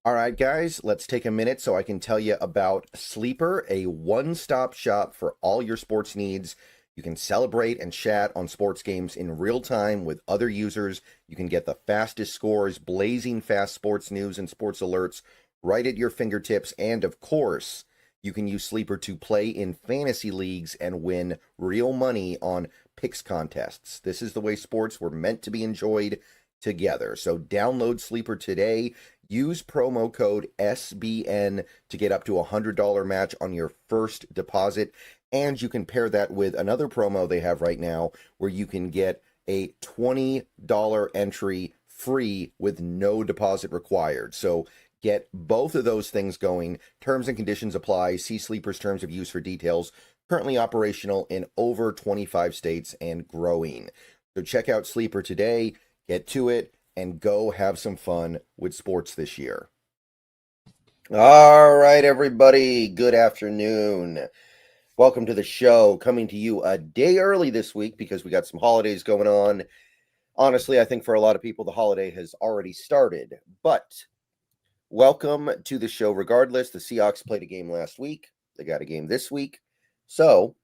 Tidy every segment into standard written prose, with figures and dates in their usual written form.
All right, guys, let's take a minute so I can tell you about Sleeper, a one-stop shop for all your sports needs. You can celebrate and chat on sports games in real time with other users. You can get the fastest scores, blazing fast sports news and sports alerts right at your fingertips. And of course, you can use Sleeper to play in fantasy leagues and win real money on picks contests. This is the way sports were meant to be enjoyed together. So download Sleeper today. Use promo code SBN to get up to a $100 match on your first deposit. And you can pair that with another promo they have right now where you can get a $20 entry free with no deposit required. So get both of those things going. Terms and conditions apply. See Sleeper's terms of use for details. Currently operational in over 25 states and growing. So check out Sleeper today. Get to it and go have some fun with sports this year. All right, everybody. Good afternoon. Welcome to the show. Coming to you a day early this week because we got some holidays going on. Honestly, I think for a lot of people, the holiday has already started. But welcome to the show regardless. The Seahawks played a game last week. They got a game this week. So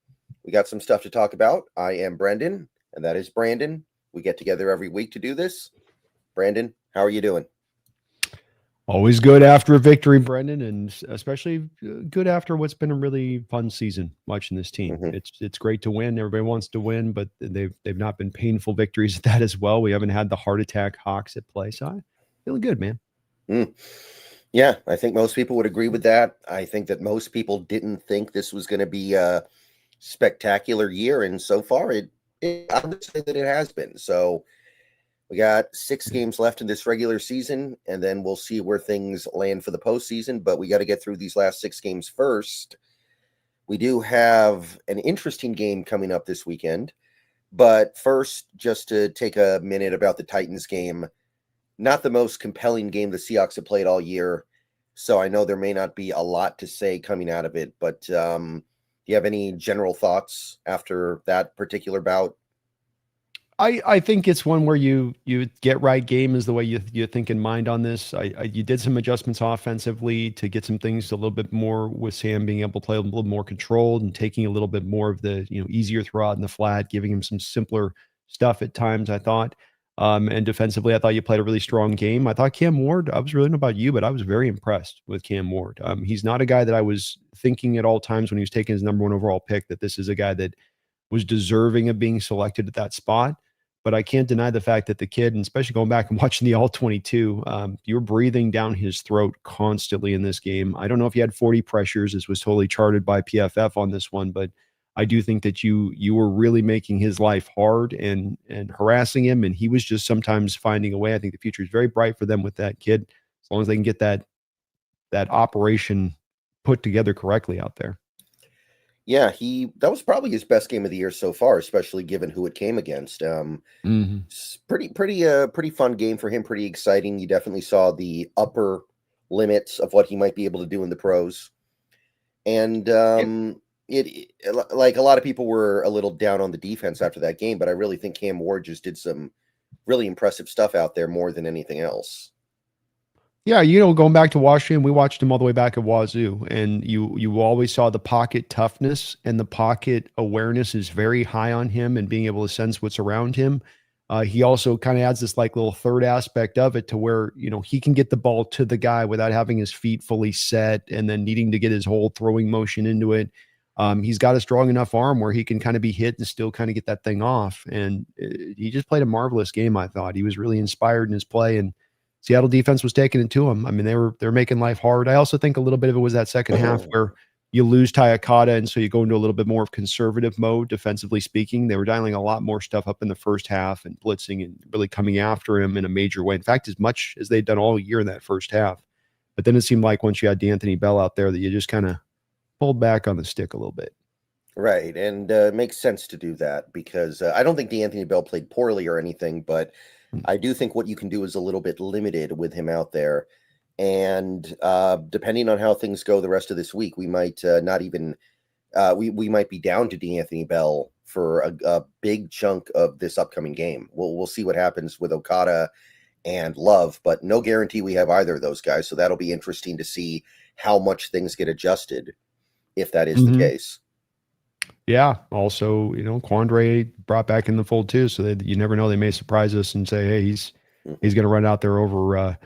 we got some stuff to talk about. I am Brendan, and that is Brandon. We get together every week to do this. Brandon, how are you doing? Always good after a victory, Brendan, and especially good after what's been a really fun season watching this team. Mm-hmm. It's great to win. Everybody wants to win, but they've not been painful victories at that as well. We haven't had the heart attack Hawks at play, so I'm feeling good, man. Yeah, I think most people would agree with that. I think that most people didn't think this was going to be a spectacular year, and so far I would say that it has been. So we got 6 games left in this regular season, and then we'll see where things land for the postseason. But we got to get through these last 6 games first. We do have an interesting game coming up this weekend. But first, just to take a minute about the Titans game, not the most compelling game the Seahawks have played all year. So I know there may not be a lot to say coming out of it. But do you have any general thoughts after that particular bout? I think it's one where you get right game is the way you think in mind on this. You did some adjustments offensively to get some things a little bit more with Sam being able to play a little more controlled and taking a little bit more of the easier throw out in the flat, giving him some simpler stuff at times. I thought, and defensively, I thought you played a really strong game. I thought Cam Ward. I was really about you, but I was very impressed with Cam Ward. He's not a guy that I was thinking at all times when he was taking his number 1 overall pick that this is a guy that was deserving of being selected at that spot. But I can't deny the fact that the kid, and especially going back and watching the all 22, you're breathing down his throat constantly in this game. I don't know if you had 40 pressures. This was totally charted by PFF on this one, but I do think that you were really making his life hard and harassing him, and he was just sometimes finding a way. I think the future is very bright for them with that kid, as long as they can get that operation put together correctly out there. Yeah, that was probably his best game of the year so far, especially given who it came against. Pretty fun game for him, pretty exciting. You definitely saw the upper limits of what he might be able to do in the pros. And it like a lot of people were a little down on the defense after that game, but I really think Cam Ward just did some really impressive stuff out there more than anything else. Yeah, going back to Washington, we watched him all the way back at Wazoo, and you always saw the pocket toughness and the pocket awareness is very high on him, and being able to sense what's around him. He also kind of adds this like little third aspect of it to where he can get the ball to the guy without having his feet fully set and then needing to get his whole throwing motion into it. He's got a strong enough arm where he can kind of be hit and still kind of get that thing off. And he just played a marvelous game. I thought he was really inspired in his play, and Seattle defense was taking it to him. I mean, they're making life hard. I also think a little bit of it was that second half where you lose Tayakata, and so you go into a little bit more of conservative mode, defensively speaking. They were dialing a lot more stuff up in the first half and blitzing and really coming after him in a major way. In fact, as much as they'd done all year in that first half. But then it seemed like once you had D'Anthony Bell out there that you just kind of pulled back on the stick a little bit. Right, and it makes sense to do that because I don't think D'Anthony Bell played poorly or anything, but I do think what you can do is a little bit limited with him out there. And depending on how things go the rest of this week, we might not even we might be down to D'Anthony Bell for a big chunk of this upcoming game. We'll see what happens with Okada and Love, but no guarantee we have either of those guys. So that'll be interesting to see how much things get adjusted if that is the case. Yeah. Also, Quandre brought back in the fold too, so that you never know, they may surprise us and say, "Hey, he's going to run out there over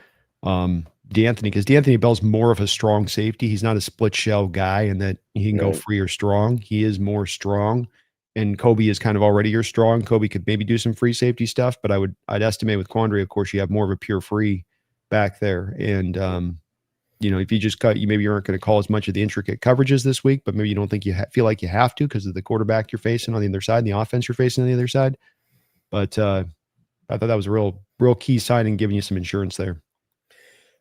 D'Anthony," because D'Anthony Bell's more of a strong safety. He's not a split shell guy, and that he can go free or strong. He is more strong, and Kobe is kind of already your strong. Kobe could maybe do some free safety stuff, but I'd estimate with Quandre, of course, you have more of a pure free back there, and if you just cut, maybe you aren't going to call as much of the intricate coverages this week, but maybe you don't think you feel like you have to because of the quarterback you're facing on the other side and the offense you're facing on the other side. But I thought that was a real key signing, giving you some insurance there.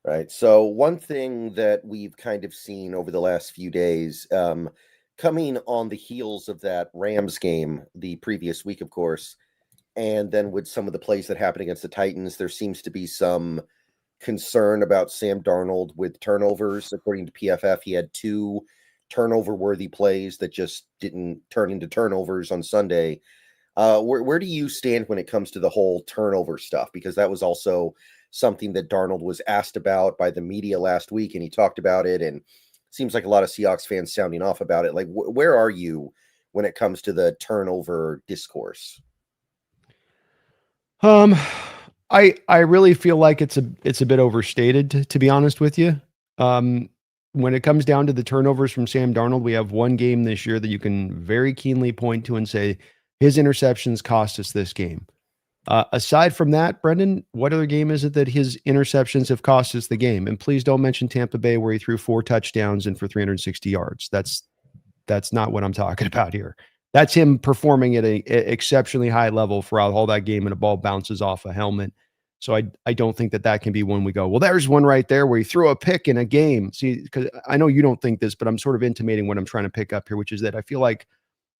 Right. So one thing that we've kind of seen over the last few days, coming on the heels of that Rams game the previous week, of course, and then with some of the plays that happened against the Titans, there seems to be some concern about Sam Darnold with turnovers. According to PFF, he had 2 turnover-worthy plays that just didn't turn into turnovers on Sunday. Where do you stand when it comes to the whole turnover stuff? Because that was also something that Darnold was asked about by the media last week, and he talked about it, and it seems like a lot of Seahawks fans sounding off about it. Like, where are you when it comes to the turnover discourse? I really feel like it's a bit overstated, to be honest with you. When it comes down to the turnovers from Sam Darnold, we have one game this year that you can very keenly point to and say his interceptions cost us this game. Aside from that, Brendan, what other game is it that his interceptions have cost us the game? And please don't mention Tampa Bay, where he threw 4 touchdowns and for 360 yards. That's not what I'm talking about here. That's him performing at a exceptionally high level throughout all that game, and a ball bounces off a helmet. So I don't think that can be one we go, well, there's one right there where he threw a pick in a game. See, because I know you don't think this, but I'm sort of intimating what I'm trying to pick up here, which is that I feel like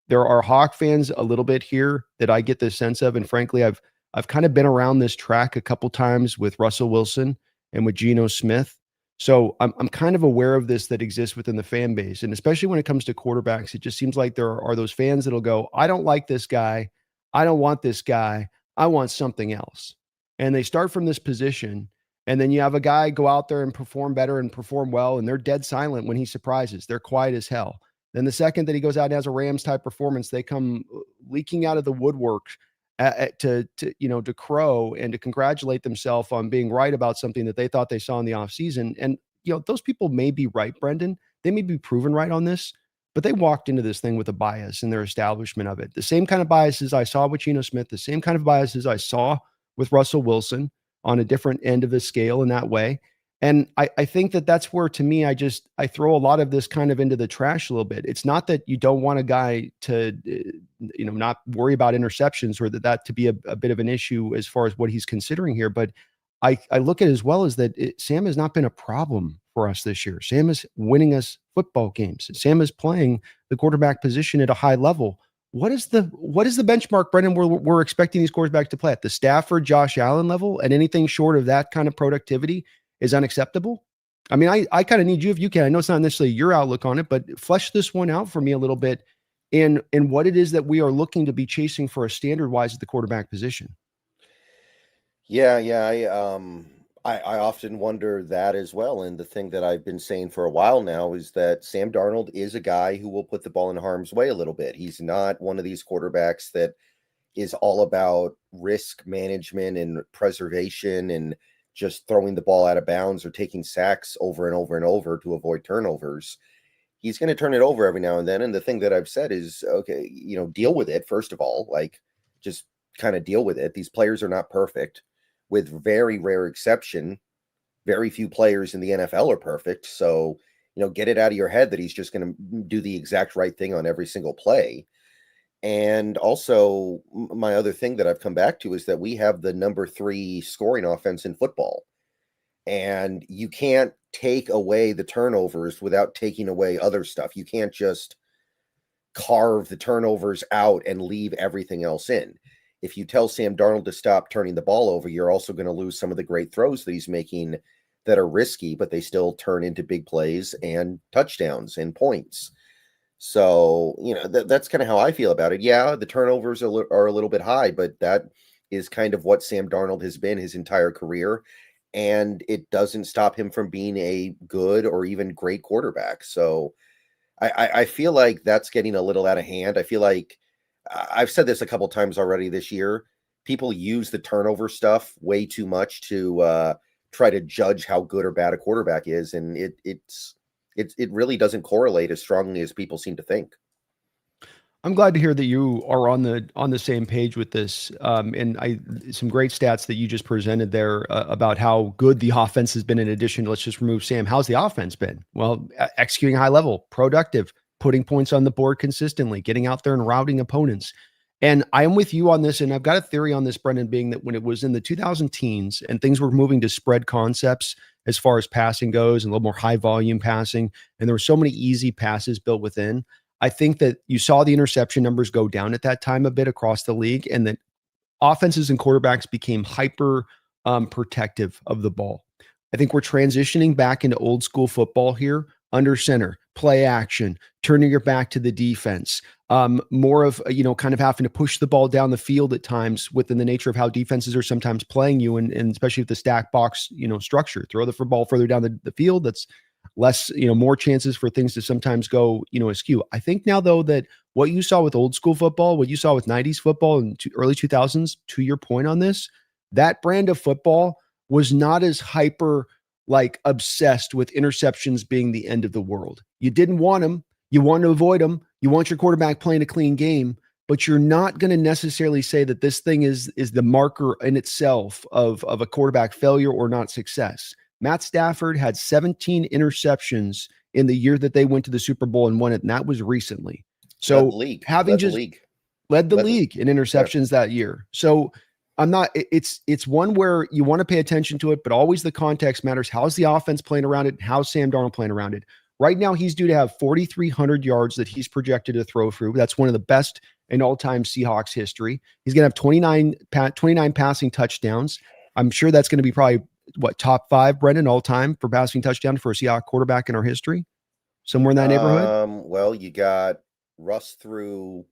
there are Hawk fans a little bit here that I get this sense of. And frankly, I've kind of been around this track a couple times with Russell Wilson and with Geno Smith. So I'm kind of aware of this that exists within the fan base. And especially when it comes to quarterbacks, it just seems like there are those fans that'll go, I don't like this guy. I don't want this guy. I want something else. And they start from this position. And then you have a guy go out there and perform better and perform well. And they're dead silent when he surprises. They're quiet as hell. Then the second that he goes out and has a Rams type performance, they come leaking out of the woodwork to crow and to congratulate themselves on being right about something that they thought they saw in the offseason. And those people may be right, Brendan. They may be proven right on this, but they walked into this thing with a bias in their establishment of it. The same kind of biases I saw with Geno Smith, the same kind of biases I saw with Russell Wilson, on a different end of the scale in that way. And I think that's where, to me, I throw a lot of this kind of into the trash a little bit. It's not that you don't want a guy to, not worry about interceptions, or that to be a bit of an issue as far as what he's considering here. But I look at it as well as that Sam has not been a problem for us this year. Sam is winning us football games. Sam is playing the quarterback position at a high level. What is the benchmark, Brendan, we're expecting these quarterbacks to play at? The Stafford, Josh Allen level, and anything short of that kind of productivity is unacceptable? I mean, I kind of need you, if you can. I know it's not necessarily your outlook on it, but flesh this one out for me a little bit in what it is that we are looking to be chasing for a standard-wise at the quarterback position. Yeah, I often wonder that as well. And the thing that I've been saying for a while now is that Sam Darnold is a guy who will put the ball in harm's way a little bit. He's not one of these quarterbacks that is all about risk management and preservation and just throwing the ball out of bounds or taking sacks over and over and over to avoid turnovers. He's going to turn it over every now and then. And the thing that I've said is, okay, deal with it. First of all, like, just kind of deal with it. These players are not perfect. With very rare exception, very few players in the NFL are perfect. So, get it out of your head that he's just going to do the exact right thing on every single play. And also, my other thing that I've come back to is that we have the number 3 scoring offense in football. And you can't take away the turnovers without taking away other stuff. You can't just carve the turnovers out and leave everything else in. If you tell Sam Darnold to stop turning the ball over, you're also going to lose some of the great throws that he's making that are risky, but they still turn into big plays and touchdowns and points. So, that's kind of how I feel about it. Yeah, the turnovers are a little bit high, but that is kind of what Sam Darnold has been his entire career, and it doesn't stop him from being a good or even great quarterback. So I feel like that's getting a little out of hand. I feel like I've said this a couple times already this year. People use the turnover stuff way too much to try to judge how good or bad a quarterback is, and it really doesn't correlate as strongly as people seem to think. I'm glad to hear that you are on the same page with this. And some great stats that you just presented there about how good the offense has been. In addition, let's just remove Sam. How's the offense been? Well, executing high level, productive, putting points on the board consistently, getting out there and routing opponents. And I am with you on this. And I've got a theory on this, Brendan, being that when it was in the 2000 teens and things were moving to spread concepts as far as passing goes and a little more high volume passing, and there were so many easy passes built within, I think that you saw the interception numbers go down at that time a bit across the league, and that offenses and quarterbacks became hyper protective of the ball. I think we're transitioning back into old school football here, under center, play action, turning your back to the defense, more of, kind of having to push the ball down the field at times within the nature of how defenses are sometimes playing you, and especially with the stack box, structure. Throw the ball further down the field. That's less, more chances for things to sometimes go, askew. I think now, though, that what you saw with old school football, what you saw with 90s football and early 2000s, to your point on this, that brand of football was not as hyper, obsessed with interceptions being the end of the world. You didn't want them. You want to avoid them. You want your quarterback playing a clean game, but you're not going to necessarily say that this thing is the marker in itself of a quarterback failure or not success. Matt Stafford had 17 interceptions in the year that they went to the Super Bowl and won it, and that was recently. So having just led the league in interceptions that year. So it's one where you want to pay attention to it, but always the context matters. How's the offense playing around it? How's Sam Darnold playing around it? Right now, he's due to have 4,300 yards that he's projected to throw through. That's one of the best in all-time Seahawks history. He's going to have 29 passing touchdowns. I'm sure that's going to be probably top 5, Brendan, all time for passing touchdown for a Seahawks quarterback in our history, somewhere in that neighborhood. Well, you got Russ threw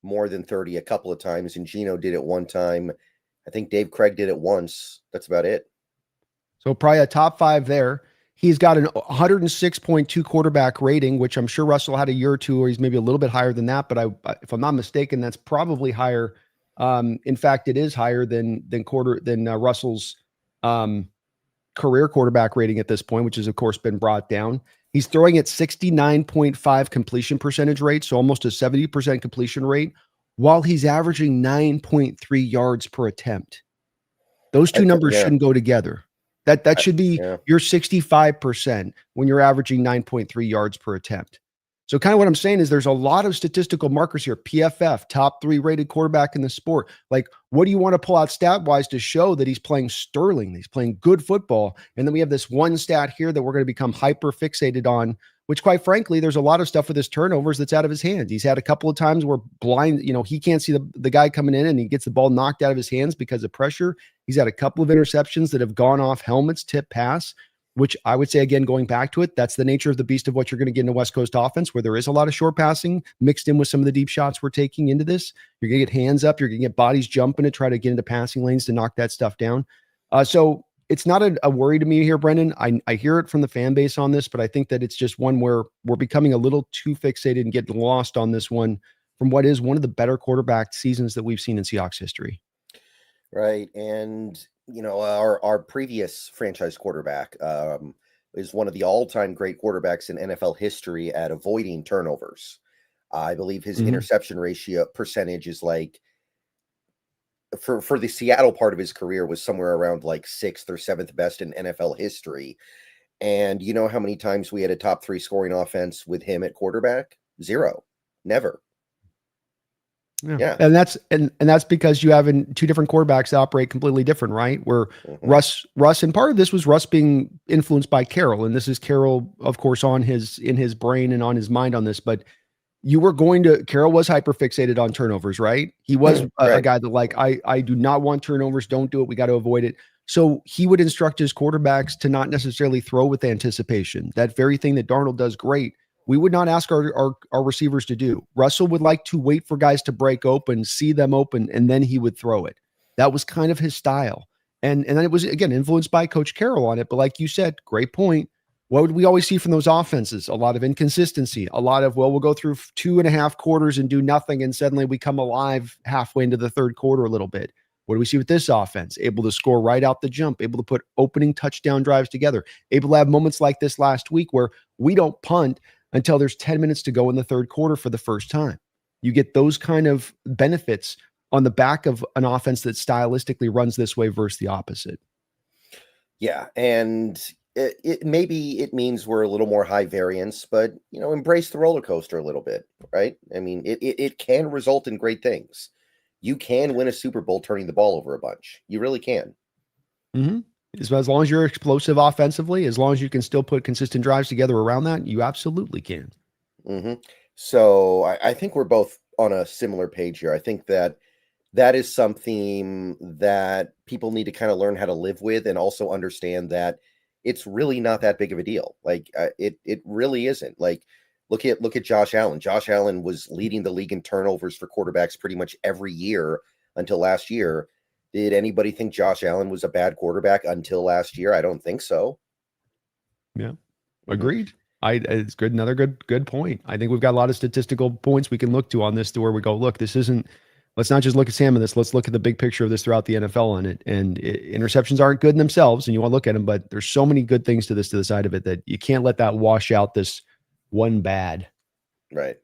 more than 30 a couple of times, and Geno did it one time. I think Dave Craig did it once. That's about it. So probably a top 5 there. He's got an 106.2 quarterback rating, which I'm sure Russell had a year or two, or he's maybe a little bit higher than that. But if I'm not mistaken, that's probably higher. In fact, it is higher than Russell's career quarterback rating at this point, which has of course been brought down. He's throwing at 69.5 completion percentage rate, so almost a 70% completion rate, while he's averaging 9.3 yards per attempt. Those two numbers shouldn't go together. That should be your 65% when you're averaging 9.3 yards per attempt. So kind of what I'm saying is there's a lot of statistical markers here. PFF, top 3 rated quarterback in the sport. What do you want to pull out stat-wise to show that he's playing sterling, he's playing good football? And then we have this one stat here that we're going to become hyper-fixated on, which quite frankly, there's a lot of stuff with his turnovers that's out of his hands. He's had a couple of times where he can't see the guy coming in and he gets the ball knocked out of his hands because of pressure. He's had a couple of interceptions that have gone off helmets, tip pass, which I would say, again, going back to it, that's the nature of the beast of what you're going to get in a West Coast offense, where there is a lot of short passing mixed in with some of the deep shots we're taking into this. You're going to get hands up. You're going to get bodies jumping to try to get into passing lanes to knock that stuff down. So it's not a worry to me here, Brendan. I hear it from the fan base on this, but I think that it's just one where we're becoming a little too fixated and getting lost on this one from what is one of the better quarterback seasons that we've seen in Seahawks history. Right. And our previous franchise quarterback is one of the all-time great quarterbacks in NFL history at avoiding turnovers. I believe his interception ratio percentage is for the Seattle part of his career was somewhere around 6th or 7th best in NFL history. And you know how many times we had a top 3 scoring offense with him at quarterback? 0. Never. Yeah. And that's because you have two different quarterbacks that operate completely different, right? Where Russ, and part of this was Russ being influenced by Carroll. And this is Carroll, of course, in his brain and on his mind on this, but Carroll was hyper fixated on turnovers, right? He was a guy that I do not want turnovers. Don't do it. We got to avoid it. So he would instruct his quarterbacks to not necessarily throw with anticipation. That very thing that Darnold does great, we would not ask our receivers to do. Russell would like to wait for guys to break open, see them open, and then he would throw it. That was kind of his style. And then it was, again, influenced by Coach Carroll on it. But like you said, great point. What would we always see from those offenses? A lot of inconsistency, a lot of, well, we'll go through 2.5 quarters and do nothing, and suddenly we come alive halfway into the third quarter a little bit. What do we see with this offense? Able to score right out the jump, able to put opening touchdown drives together, able to have moments like this last week where we don't punt until there's 10 minutes to go in the third quarter for the first time. You get those kind of benefits on the back of an offense that stylistically runs this way versus the opposite. Yeah, and it maybe it means we're a little more high variance, but embrace the roller coaster a little bit, right? I mean, it can result in great things. You can win a Super Bowl turning the ball over a bunch. You really can. Mm-hmm. As long as you're explosive offensively, as long as you can still put consistent drives together around that, you absolutely can. Mm-hmm. So I think we're both on a similar page here. I think that is something that people need to kind of learn how to live with, and also understand that it's really not that big of a deal. Like it really isn't. Like look at Josh Allen. Josh Allen was leading the league in turnovers for quarterbacks pretty much every year until last year. Did anybody think Josh Allen was a bad quarterback until last year? I don't think so. Yeah, agreed. It's good. Another good point. I think we've got a lot of statistical points we can look to on this, to where we go, look, this isn't. Let's not just look at Sam in this. Let's look at the big picture of this throughout the NFL on it. And interceptions aren't good in themselves, and you want to look at them, but there's so many good things to the side of it, that you can't let that wash out this one bad. Right.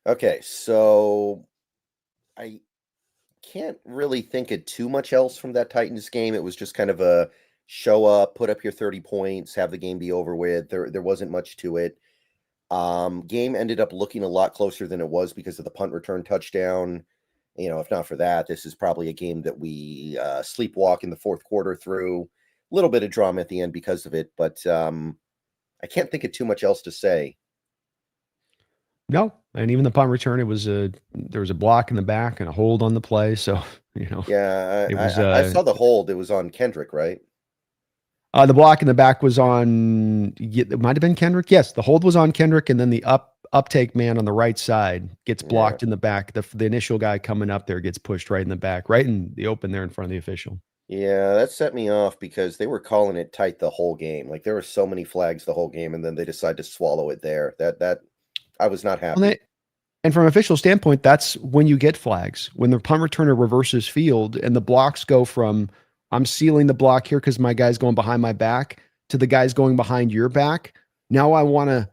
Okay. So I can't really think of too much else from that Titans game. It was just kind of a show up, put up your 30 points, have the game be over with. There wasn't much to it. Game ended up looking a lot closer than it was because of the punt return touchdown. If not for that, this is probably a game that we sleepwalk in the fourth quarter through. A little bit of drama at the end because of it, but I can't think of too much else to say. No, and even the punt return, there was a block in the back and a hold on the play. So Yeah, it was. I saw the hold. It was on Kendrick, right? The block in the back was on. It might have been Kendrick. Yes, the hold was on Kendrick, and then the uptake man on the right side gets blocked in the back. The initial guy coming up there gets pushed right in the back, right in the open there in front of the official. Yeah, that set me off because they were calling it tight the whole game. Like there were so many flags the whole game, and then they decided to swallow it there. That I was not happy. And from an official standpoint, that's when you get flags. When the punt returner reverses field and the blocks go from, I'm sealing the block here because my guy's going behind my back, to the guy's going behind your back. Now I want to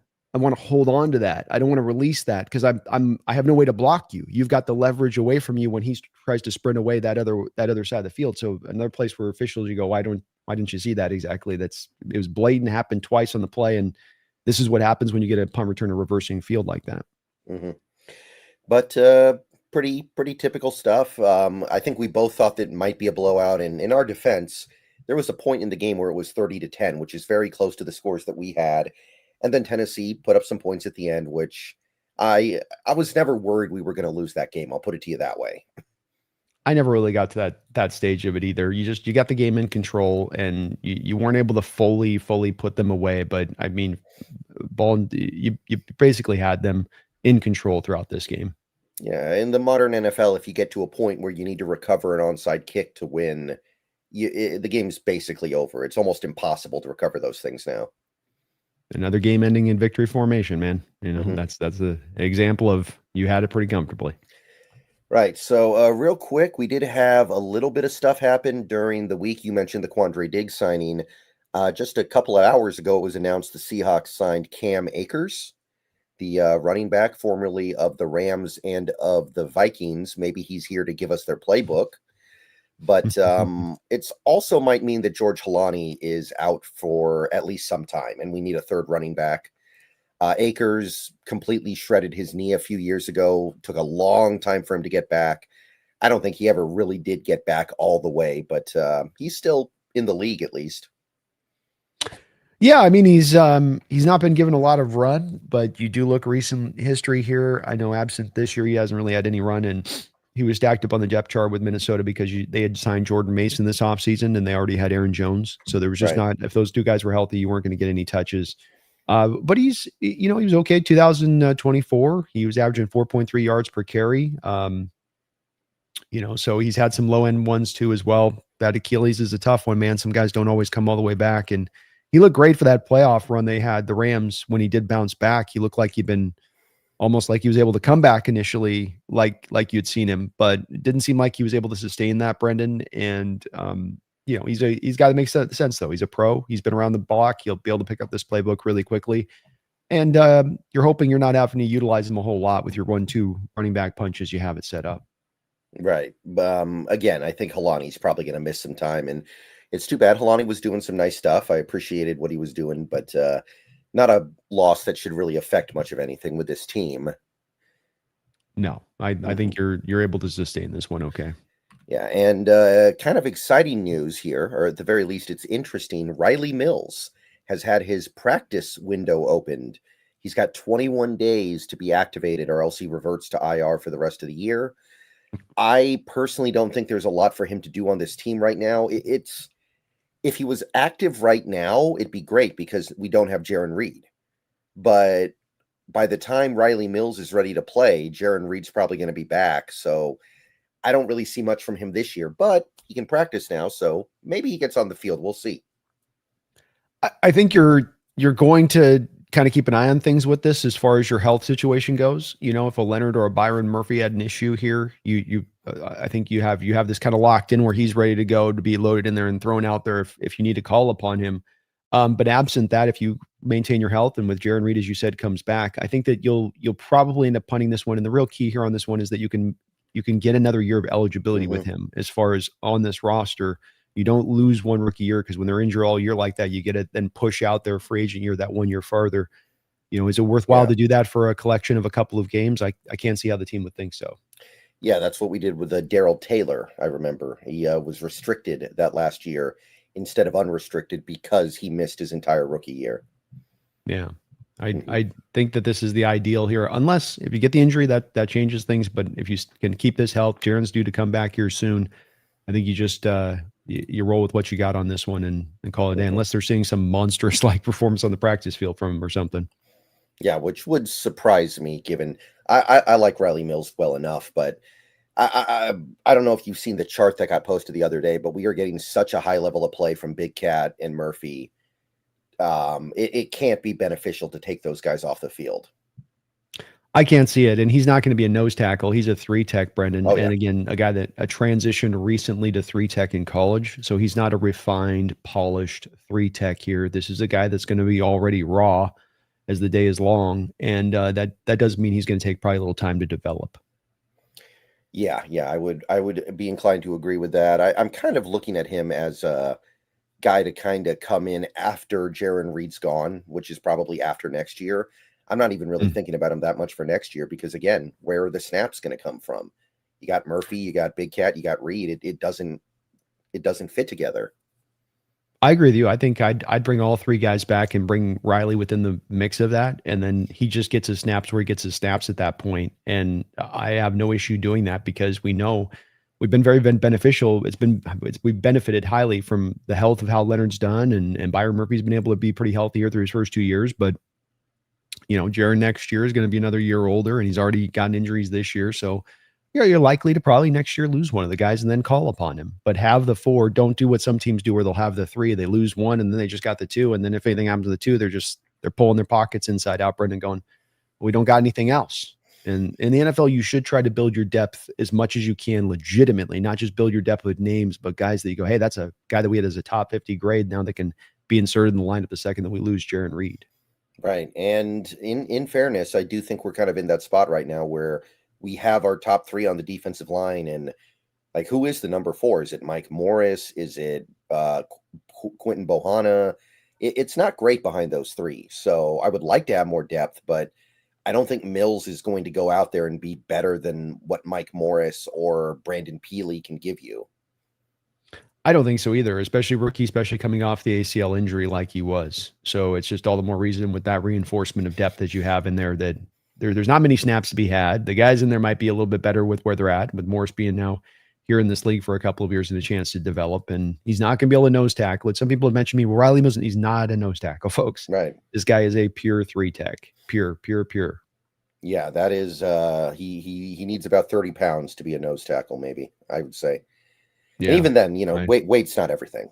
hold on to that. I don't want to release that because I have no way to block you. You've got the leverage away from you when he tries to sprint away that other side of the field. So another place where officials, you go, why didn't you see that exactly? It was blatant, happened twice on the play, and this is what happens when you get a punt returner reversing field like that. Mm-hmm. But pretty typical stuff. I think we both thought that it might be a blowout, and in our defense, there was a point in the game where it was 30-10, which is very close to the scores that we had. And then Tennessee put up some points at the end, which I was never worried we were going to lose that game. I'll put it to you that way. I never really got to that stage of it either. You got the game in control, and you weren't able to fully put them away. But I mean, you basically had them in control throughout this game. Yeah, in the modern NFL, if you get to a point where you need to recover an onside kick to win, the game's basically over. It's almost impossible to recover those things now. Another game ending in victory formation, man. That's an example of you had it pretty comfortably. Right. So real quick, we did have a little bit of stuff happen during the week. You mentioned the Quandre Diggs signing. Just a couple of hours ago, it was announced the Seahawks signed Cam Akers, the running back formerly of the Rams and of the Vikings. Maybe he's here to give us their playbook. But it's also might mean that George Halani is out for at least some time, and we need a third running back. Akers completely shredded his knee a few years ago. Took a long time for him to get back. I don't think he ever really did get back all the way, but he's still in the league at least. Yeah, I mean, he's not been given a lot of run, but you do look recent history here. I know absent this year, he hasn't really had any run, and he was stacked up on the depth chart with Minnesota because they had signed Jordan Mason this offseason, and they already had Aaron Jones. So there was just not, if those two guys were healthy, you weren't going to get any touches. But he was okay. 2024, he was averaging 4.3 yards per carry. So he's had some low end ones too as well. That Achilles is a tough one, man. Some guys don't always come all the way back. And he looked great for that playoff run they had, the Rams, when he did bounce back. He looked like he'd been almost like he was able to come back initially, like you'd seen him, but it didn't seem like he was able to sustain that, Brendan. And he's got to make sense though. He's a pro. He's been around the block. He'll be able to pick up this playbook really quickly. And you're hoping you're not having to utilize him a whole lot with your 1-2 running back punches you have it set up. Right. Again, I think Helani's probably going to miss some time, and it's too bad. Helani was doing some nice stuff. I appreciated what he was doing, but not a loss that should really affect much of anything with this team. No, I think you're able to sustain this one. Okay. Yeah, and kind of exciting news here, or at the very least, it's interesting. Riley Mills has had his practice window opened. He's got 21 days to be activated, or else he reverts to IR for the rest of the year. I personally don't think there's a lot for him to do on this team right now. It's if he was active right now, it'd be great because we don't have Jaron Reed. But by the time Riley Mills is ready to play, Jaron Reed's probably going to be back. So I don't really see much from him this year, but he can practice now. So maybe he gets on the field. We'll see. I think you're going to kind of keep an eye on things with this as far as your health situation goes. If a Leonard or a Byron Murphy had an issue here, I think you have this kind of locked in where he's ready to go to be loaded in there and thrown out there if you need to call upon him. But absent that, if you maintain your health and with Jaron Reed, as you said, comes back, I think that you'll probably end up punting this one. And the real key here on this one is that you can get another year of eligibility with him as far as on this roster. You don't lose one rookie year because when they're injured all year like that, you get it then push out their free agent year that 1 year farther. Is it worthwhile to do that for a collection of a couple of games? I can't see how the team would think so. Yeah, that's what we did with Darrell Taylor. I remember he was restricted that last year instead of unrestricted because he missed his entire rookie year. Yeah, I think that this is the ideal here, unless if you get the injury that changes things. But if you can keep this health, Jaron's due to come back here soon. I think you just you roll with what you got on this one and call it a day, unless they're seeing some monstrous like performance on the practice field from him or something. Yeah, which would surprise me given I like Riley Mills well enough, but I don't know if you've seen the chart that got posted the other day, but we are getting such a high level of play from Big Cat and Murphy. It can't be beneficial to take those guys off the field. I can't see it. And he's not going to be a nose tackle. He's a 3-tech, Brendan. Oh, yeah. And again, a guy that transitioned recently to 3-tech in college. So he's not a refined, polished 3-tech here. This is a guy that's going to be already raw as the day is long. And that does mean he's going to take probably a little time to develop. Yeah, I would be inclined to agree with that. I'm kind of looking at him as a guy to kind of come in after Jaron Reed's gone, which is probably after next year. I'm not even really thinking about him that much for next year because, again, where are the snaps going to come from? You got Murphy, you got Big Cat, you got Reed. It doesn't fit together. I agree with you. I think I'd bring all three guys back and bring Riley within the mix of that, and then he just gets his snaps where he gets his snaps at that point. And I have no issue doing that because we know we've been very beneficial. We've benefited highly from the health of how Leonard's done, and Byron Murphy's been able to be pretty healthy here through his first 2 years, but. Jaron next year is going to be another year older, and he's already gotten injuries this year. So, you're likely to probably next year lose one of the guys and then call upon him. But have the 4. Don't do what some teams do where they'll have the 3. They lose 1, and then they just got the 2. And then if anything happens to the 2, they're pulling their pockets inside out, Brendan, going, we don't got anything else. And in the NFL, you should try to build your depth as much as you can legitimately, not just build your depth with names, but guys that you go, hey, that's a guy that we had as a top 50 grade. Now that can be inserted in the lineup the second that we lose Jaron Reed. Right. And in fairness, I do think we're kind of in that spot right now where we have our top 3 on the defensive line. And like, who is the number 4? Is it Mike Morris? Is it Quentin Bohanna? It's not great behind those 3. So I would like to have more depth, but I don't think Mills is going to go out there and be better than what Mike Morris or Brandon Peely can give you. I don't think so either, especially coming off the ACL injury like he was. So it's just all the more reason with that reinforcement of depth that you have in there that there's not many snaps to be had. The guys in there might be a little bit better with where they're at, with Morris being now here in this league for a couple of years and a chance to develop. And he's not going to be able to nose tackle it. Some people have mentioned me, well, Riley Mills, he's not a nose tackle, folks. Right. This guy is a pure 3-tech, pure. Yeah, that is he needs about 30 pounds to be a nose tackle, maybe, I would say. And Yeah. even then, I, weight's not everything.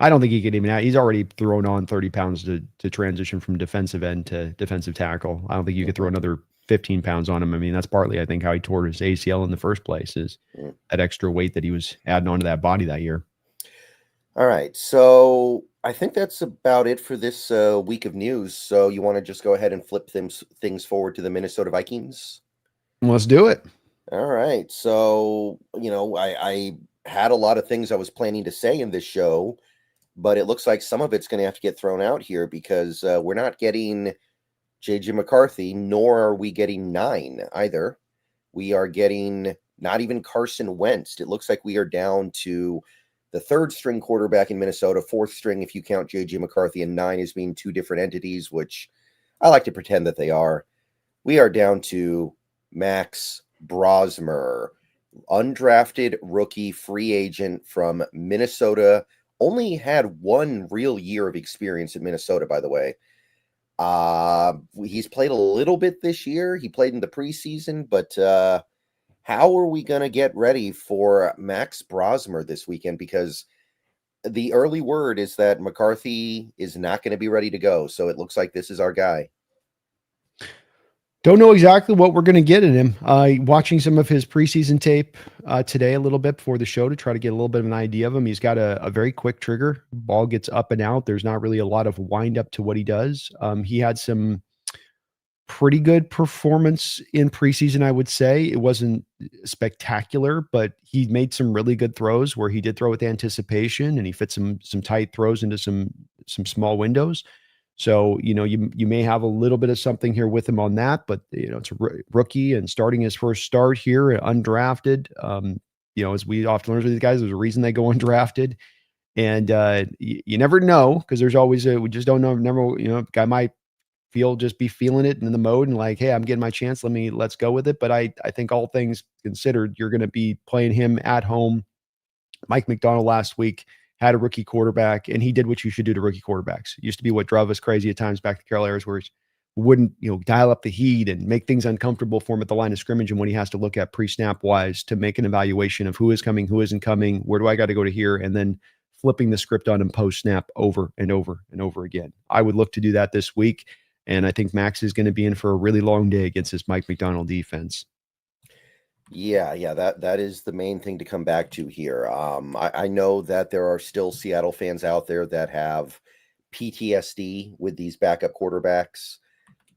I don't think he could even. He's already thrown on 30 pounds to transition from defensive end to defensive tackle. I don't think you could throw Hmm. another 15 pounds on him. I mean, that's partly, I think, how he tore his ACL in the first place is that extra weight that he was adding onto that body that year. All right, so I think that's about it for this week of news. So you want to just go ahead and flip things forward to the Minnesota Vikings? Let's do it. All right, so I had a lot of things I was planning to say in this show, but it looks like some of it's going to have to get thrown out here because we're not getting JJ McCarthy, nor are we getting nine either. We are getting not even Carson Wentz. It looks like we are down to the third string quarterback in Minnesota, fourth string if you count JJ McCarthy, and nine as being two different entities, which I like to pretend that they are. We are down to Max Brosmer, undrafted rookie free agent from Minnesota. Only had one real year of experience in Minnesota, by the way. He's played a little bit this year. He played in the preseason, but how are we going to get ready for Max Brosmer this weekend? Because the early word is that McCarthy is not going to be ready to go. So it looks like this is our guy. Don't know exactly what we're going to get in him. Watching some of his preseason tape today a little bit before the show to try to get a little bit of an idea of him. He's got a very quick trigger. Ball gets up and out. There's not really a lot of wind up to what he does. He had some pretty good performance in preseason, I would say. It wasn't spectacular, but he made some really good throws where he did throw with anticipation and he fit some tight throws into some small windows. So, you may have a little bit of something here with him on that, but it's a rookie and starting his first start here, undrafted. As we often learn with these guys, there's a reason they go undrafted. And you never know because there's always we just don't know. Never, guy might be feeling it in the mode and like, hey, I'm getting my chance. Let's go with it. But I think all things considered, you're going to be playing him at home. Mike McDonald last week had a rookie quarterback, and he did what you should do to rookie quarterbacks. It used to be what drove us crazy at times back to Carol Ayers, where he wouldn't, dial up the heat and make things uncomfortable for him at the line of scrimmage. And when he has to look at pre-snap wise to make an evaluation of who is coming, who isn't coming, where do I got to go to here, and then flipping the script on him post snap over and over and over again. I would look to do that this week. And I think Max is going to be in for a really long day against this Mike McDonald defense. Yeah, that is the main thing to come back to here. I know that there are still Seattle fans out there that have PTSD with these backup quarterbacks,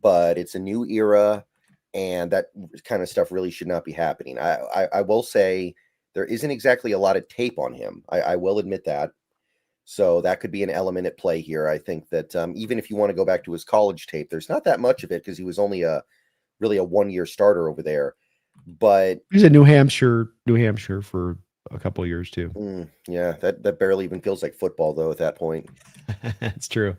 but it's a new era, and that kind of stuff really should not be happening. I will say there isn't exactly a lot of tape on him. I will admit that. So that could be an element at play here. I think that even if you want to go back to his college tape, there's not that much of it because he was only really a 1 year starter over there. But he's at New Hampshire for a couple of years too. Yeah, that barely even feels like football though at that point. That's true.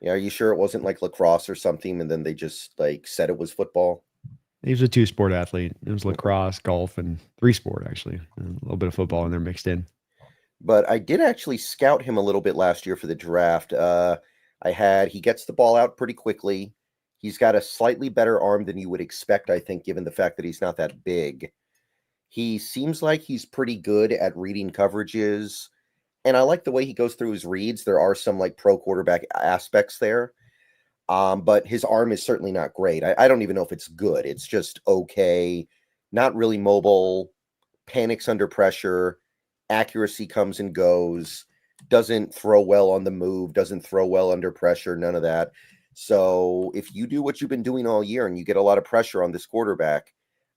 Yeah, are you sure it wasn't like lacrosse or something and then they just like said it was football? He was a two-sport athlete. It was lacrosse, golf, and three-sport actually. A little bit of football in there mixed in. But I did actually scout him a little bit last year for the draft. He gets the ball out pretty quickly. He's got a slightly better arm than you would expect, I think, given the fact that he's not that big. He seems like he's pretty good at reading coverages, and I like the way he goes through his reads. There are some like pro quarterback aspects there. But his arm is certainly not great. I don't even know if it's good. It's just okay. Not really mobile, panics under pressure, accuracy comes and goes, doesn't throw well on the move, doesn't throw well under pressure, none of that. So if you do what you've been doing all year and you get a lot of pressure on this quarterback,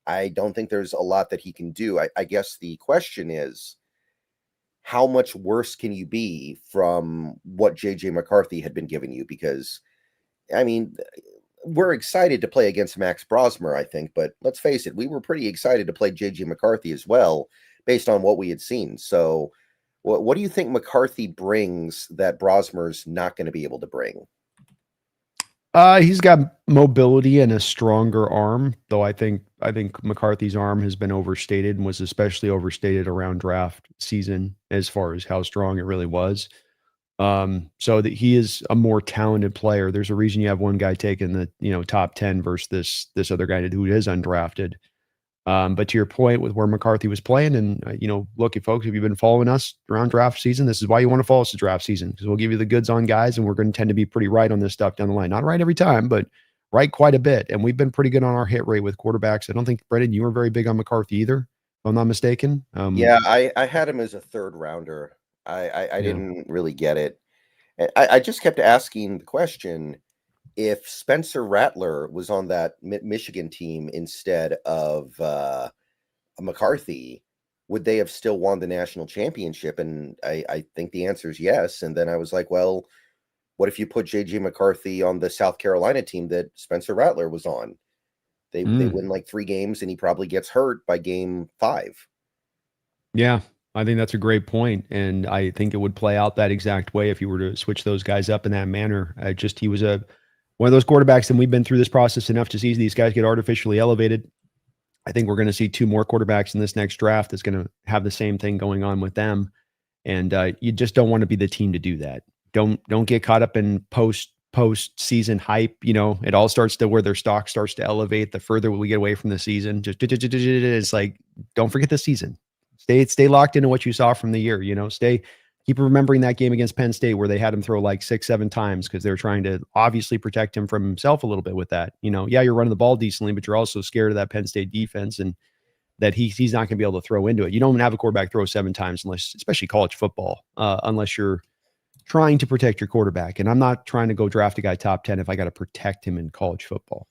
I don't think there's a lot that he can do. I guess the question is, how much worse can you be from what JJ McCarthy had been giving you? Because, I mean, we're excited to play against Max Brosmer, I think, but let's face it, we were pretty excited to play JJ McCarthy as well, based on what we had seen. So, what do you think McCarthy brings that Brosmer's not going to be able to bring? He's got mobility and a stronger arm, though I think McCarthy's arm has been overstated and was especially overstated around draft season as far as how strong it really was. So that he is a more talented player. There's a reason you have one guy taking the top 10 versus this other guy who is undrafted. But to your point with where McCarthy was playing, and look, if folks, if you've been following us around draft season, this is why you want to follow us to draft season, because we'll give you the goods on guys, and we're going to tend to be pretty right on this stuff down the line. Not right every time, but right quite a bit. And we've been pretty good on our hit rate with quarterbacks. I don't think, Brendan, you were very big on McCarthy either, if I'm not mistaken. Yeah, I had him as a third rounder. I Yeah. didn't really get it. I just kept asking the question, if Spencer Rattler was on that Michigan team instead of McCarthy, would they have still won the national championship? And I think the answer is yes. And then I was like, well, what if you put JJ McCarthy on the South Carolina team that Spencer Rattler was on? They Mm. win like 3 games and he probably gets hurt by game 5. Yeah, I think that's a great point, and I think it would play out that exact way if you were to switch those guys up in that manner. He was a one of those quarterbacks, and we've been through this process enough to see these guys get artificially elevated. I think we're going to see 2 more quarterbacks in this next draft that's going to have the same thing going on with them, and you just don't want to be the team to do that. Don't get caught up in post season hype. It all starts to where their stock starts to elevate the further we get away from the season. It's like, don't forget the season. Stay locked into what you saw from the year. Keep remembering that game against Penn State where they had him throw like 6-7 times because they're trying to obviously protect him from himself a little bit with that. Yeah, you're running the ball decently, but you're also scared of that Penn State defense and that he's not going to be able to throw into it. You don't have a quarterback throw 7 times unless, especially college football, unless you're trying to protect your quarterback. And I'm not trying to go draft a guy top 10 if I got to protect him in college football.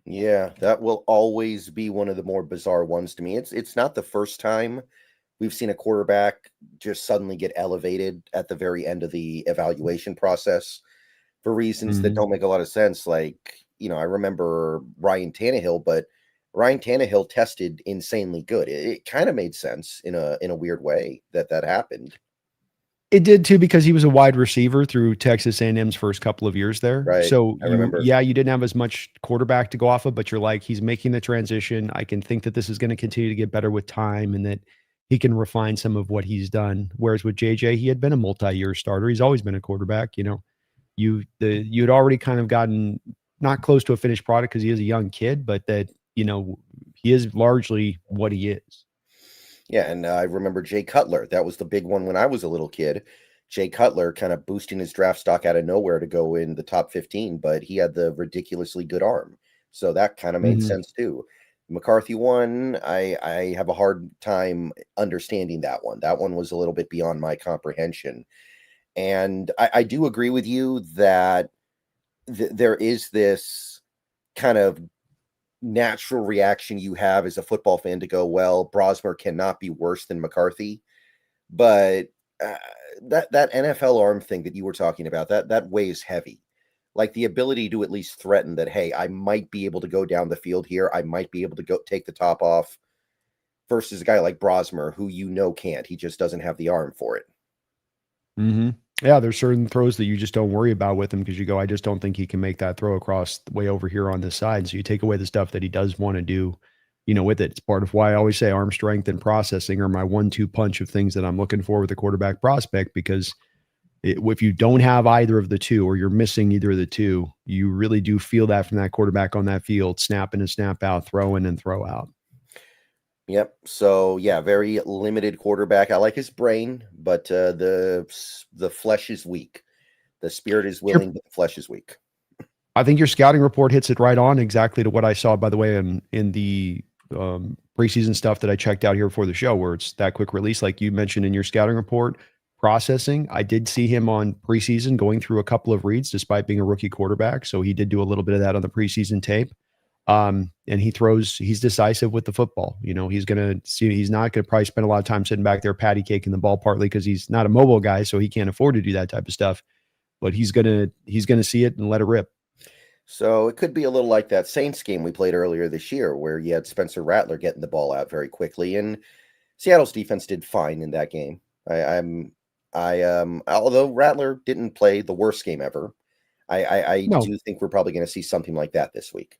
Yeah, that will always be one of the more bizarre ones to me. It's not the first time we've seen a quarterback just suddenly get elevated at the very end of the evaluation process for reasons that Mm-hmm. don't make a lot of sense. Like, I remember Ryan Tannehill, but Ryan Tannehill tested insanely good. It kind of made sense in a weird way that happened. It did too, because he was a wide receiver through Texas A&M's first couple of years there. Right. So I remember. you didn't have as much quarterback to go off of, but you're like, he's making the transition. I can think that this is going to continue to get better with time and that he can refine some of what he's done. Whereas with JJ, he had been a multi-year starter. He's always been a quarterback. You had already kind of gotten not close to a finished product because he is a young kid, but that, he is largely what he is. Yeah, and I remember Jay Cutler. That was the big one when I was a little kid. Jay Cutler kind of boosting his draft stock out of nowhere to go in the top 15, but he had the ridiculously good arm. So that kind of made Mm-hmm. sense too. McCarthy one, I have a hard time understanding that one. That one was a little bit beyond my comprehension. And I do agree with you that there is this kind of natural reaction you have as a football fan to go, well, Brosmer cannot be worse than McCarthy. But uh, that NFL arm thing that you were talking about, that weighs heavy. Like the ability to at least threaten that, hey, I might be able to go down the field here. I might be able to go take the top off versus a guy like Brosmer who can't. He just doesn't have the arm for it. Mm-hmm. Yeah, there's certain throws that you just don't worry about with him because you go, I just don't think he can make that throw across way over here on this side. So you take away the stuff that he does want to do, with it. It's part of why I always say arm strength and processing are my 1-2 punch of things that I'm looking for with a quarterback prospect, because if you don't have either of the two, or you're missing either of the two, you really do feel that from that quarterback on that field, snap in and snap out, throw in and throw out. Yep. So yeah, very limited quarterback. I like his brain, but the flesh is weak. The spirit is willing, but the flesh is weak. I think your scouting report hits it right on exactly to what I saw, by the way, in the preseason stuff that I checked out here before the show, where it's that quick release, like you mentioned in your scouting report. Processing, I did see him on preseason going through a couple of reads despite being a rookie quarterback. So he did do a little bit of that on the preseason tape. And he's decisive with the football. He's not going to probably spend a lot of time sitting back there patty caking the ball, partly because he's not a mobile guy, so he can't afford to do that type of stuff. But he's gonna see it and let it rip. So it could be a little like that Saints game we played earlier this year, where you had Spencer Rattler getting the ball out very quickly, and Seattle's defense did fine in that game. Although Rattler didn't play the worst game ever, I No, do think we're probably going to see something like that this week.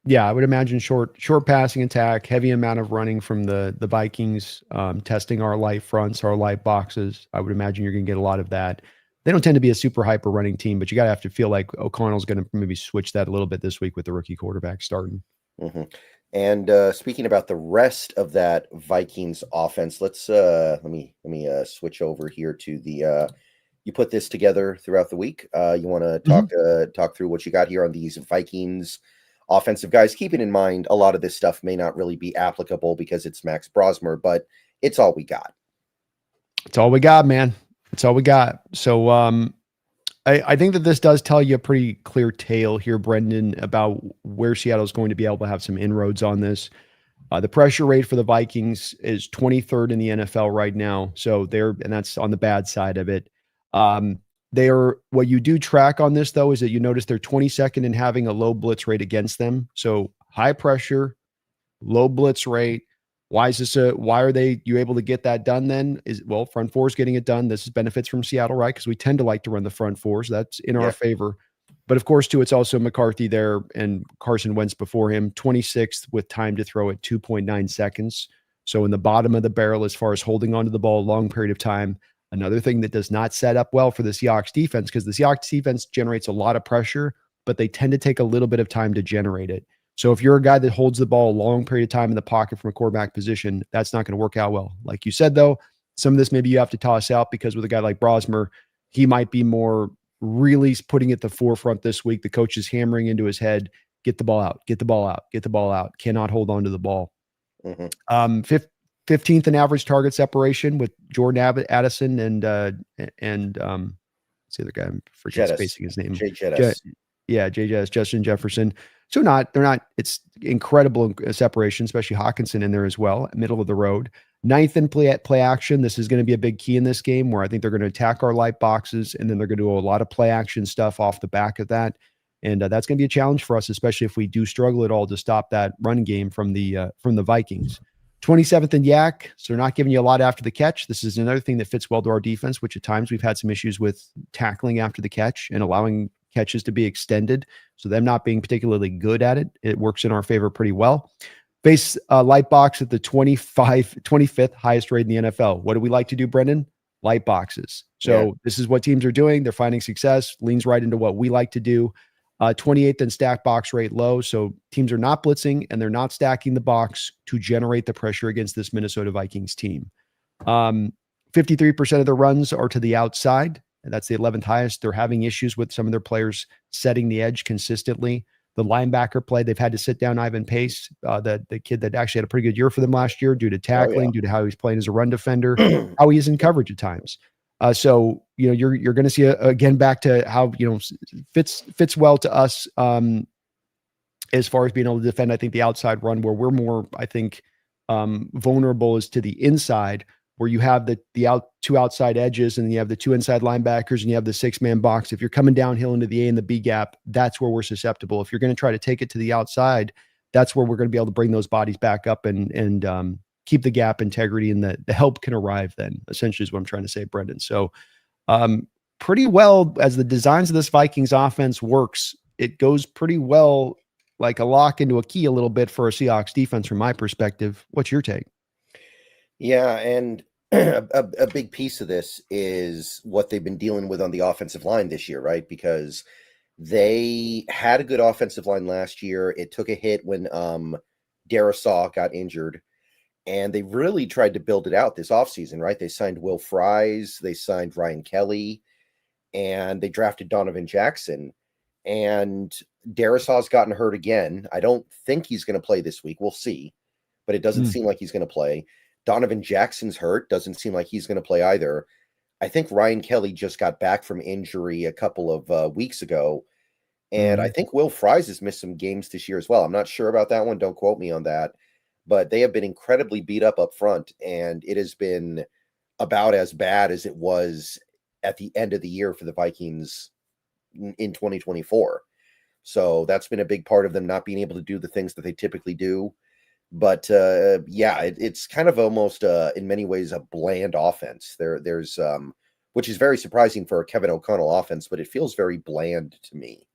Yeah, I would imagine short passing attack, heavy amount of running from the Vikings, testing our light fronts, our light boxes. I would imagine you're going to get a lot of that. They don't tend to be a super hyper running team, but you got to have to feel like O'Connell's going to maybe switch that a little bit this week with the rookie quarterback starting. Mm-hmm. And speaking about the rest of that Vikings offense, let's let me switch over here to the. You put this together throughout the week. You want to talk through what you got here on these Vikings offensive guys, keeping in mind a lot of this stuff may not really be applicable because it's Max Brosmer, but it's all we got. It's all we got, man. It's all we got. So I think that this does tell you a pretty clear tale here, Brendan, about where Seattle's going to be able to have some inroads on this. The pressure rate for the Vikings is 23rd in the NFL right now. So and that's on the bad side of it. What you do track on this, though, is that you notice they're 22nd in having a low blitz rate against them. So high pressure, low blitz rate. Why are you able to get that done then? Front four is getting it done. This is benefits from Seattle, right? Because we tend to like to run the front fours. That's in our favor. But of course, too, it's also McCarthy there and Carson Wentz before him, 26th with time to throw at 2.9 seconds. So in the bottom of the barrel as far as holding onto the ball a long period of time. Another thing that does not set up well for the Seahawks defense, because the Seahawks defense generates a lot of pressure, but they tend to take a little bit of time to generate it. So if you're a guy that holds the ball a long period of time in the pocket from a quarterback position, that's not going to work out well. Like you said, though, some of this maybe you have to toss out because with a guy like Brosmer, he might be more really putting it at the forefront this week. The coach is hammering into his head, get the ball out, get the ball out, get the ball out, cannot hold on to the ball. 15th in average target separation with Jordan Addison and what's the other guy? I'm spacing his name. Jay Jettis. Jay Jettis, Justin Jefferson. So they're not, it's incredible separation, especially Hawkinson in there as well, middle of the road. 9th in play action. This is going to be a big key in this game where I think they're going to attack our light boxes and then they're going to do a lot of play action stuff off the back of that. And that's going to be a challenge for us, especially if we do struggle at all to stop that run game from the Vikings. 27th in yak. So they're not giving you a lot after the catch. This is another thing that fits well to our defense, which at times we've had some issues with tackling after the catch and allowing catches to be extended. So them not being particularly good at it, it works in our favor pretty well. Base light box at the 25th highest rate in the NFL. What do we like to do, Brendan? Light boxes. So This is what teams are doing. They're finding success, leans right into what we like to do. 28th in stack box rate low. So teams are not blitzing and they're not stacking the box to generate the pressure against this Minnesota Vikings team. 53% of the runs are to the outside. And that's the 11th highest. They're having issues with some of their players setting the edge consistently. The linebacker play, they've had to sit down Ivan Pace, the kid that actually had a pretty good year for them last year due to tackling, due to how he's playing as a run defender, how he is in coverage at times. So you're going to see again back to how fits well to us as far as being able to defend. I think the outside run where we're more vulnerable is to the inside, where you have the two outside edges and you have the two inside linebackers and you have the 6-man box. If you're coming downhill into the A and the B gap, that's where we're susceptible. If you're going to try to take it to the outside, that's where we're going to be able to bring those bodies back up and keep the gap integrity, and the help can arrive then, essentially is what I'm trying to say, Brendan. So pretty well as the designs of this Vikings offense works, it goes pretty well like a lock into a key a little bit for a Seahawks defense from my perspective. What's your take? Yeah, and a big piece of this is what they've been dealing with on the offensive line this year, right? Because they had a good offensive line last year. It took a hit when Darisaw got injured. And they really tried to build it out this offseason, right? They signed Will Fries, they signed Ryan Kelly, and they drafted Donovan Jackson. And Darisaw's gotten hurt again. I don't think he's going to play this week. We'll see. But it doesn't seem like he's going to play. Donovan Jackson's hurt. Doesn't seem like he's going to play either. I think Ryan Kelly just got back from injury a couple of weeks ago. And I think Will Fries has missed some games this year as well. I'm not sure about that one. Don't quote me on that. But they have been incredibly beat up front, and it has been about as bad as it was at the end of the year for the Vikings in 2024. So that's been a big part of them not being able to do the things that they typically do. But it's kind of almost in many ways a bland offense. There's which is very surprising for a Kevin O'Connell offense, but it feels very bland to me.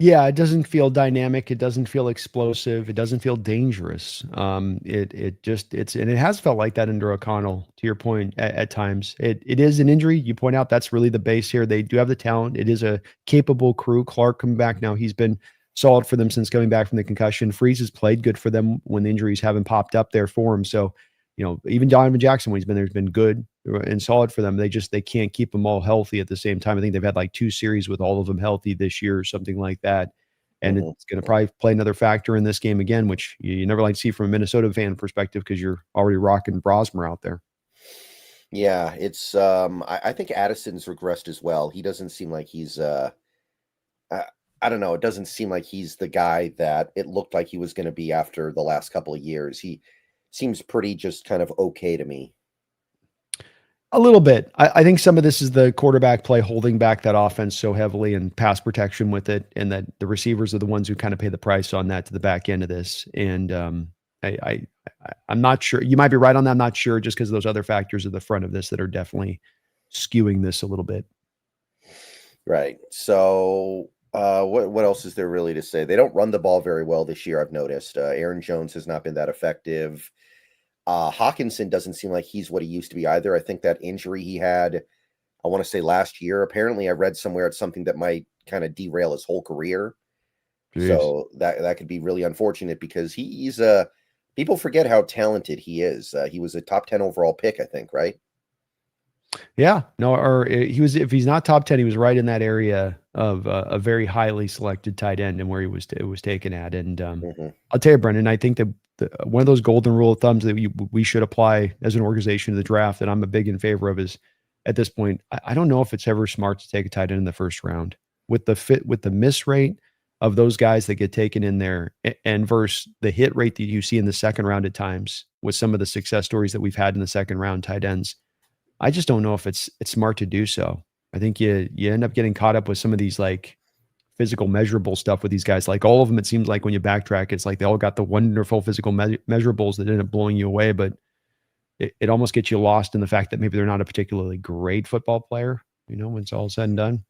Yeah, it doesn't feel dynamic. It doesn't feel explosive. It doesn't feel dangerous. And it has felt like that under O'Connell. To your point, at times, it is an injury. You point out that's really the base here. They do have the talent. It is a capable crew. Clark coming back now. He's been solid for them since coming back from the concussion. Freeze has played good for them when the injuries haven't popped up there for him. So, even Donovan Jackson when he's been there has been good and solid for them. They can't keep them all healthy at the same time. I think they've had like 2 series with all of them healthy this year or something like that. And Mhm. it's going to probably play another factor in this game again, which you never like to see from a Minnesota fan perspective because you're already rocking Brosmer out there. Yeah, it's I think Addison's regressed as well. He doesn't seem like he's I, I don't know, it doesn't seem like he's the guy that it looked like he was going to be after the last couple of years. He seems pretty just kind of okay to me. A little bit. I think some of this is the quarterback play holding back that offense so heavily and pass protection with it, and that the receivers are the ones who kind of pay the price on that to the back end of this. And I, I, I'm not sure. You might be right on that. I'm not sure just because of those other factors at the front of this that are definitely skewing this a little bit. Right. So, what else is there really to say? They don't run the ball very well this year, I've noticed. Aaron Jones has not been that effective. Hawkinson doesn't seem like he's what he used to be either. I think that injury he had, I want to say last year, apparently I read somewhere it's something that might kind of derail his whole career. Jeez. So that could be really unfortunate because he's people forget how talented he is. He was a top 10 overall pick, I think, right? Yeah, no, or he was. If he's not top 10, he was right in that area of a very highly selected tight end and where it was taken at. And Hmm. I'll tell you, Brendan, I think that one of those golden rule of thumbs that we should apply as an organization to the draft that I'm a big in favor of is at this point. I don't know if it's ever smart to take a tight end in the first round with the miss rate of those guys that get taken in there and versus the hit rate that you see in the second round at times with some of the success stories that we've had in the second round tight ends. I just don't know if it's smart to do so. I think you end up getting caught up with some of these like physical measurable stuff with these guys. Like all of them, it seems like when you backtrack, it's like they all got the wonderful physical measurables that end up blowing you away, but it almost gets you lost in the fact that maybe they're not a particularly great football player, when it's all said and done.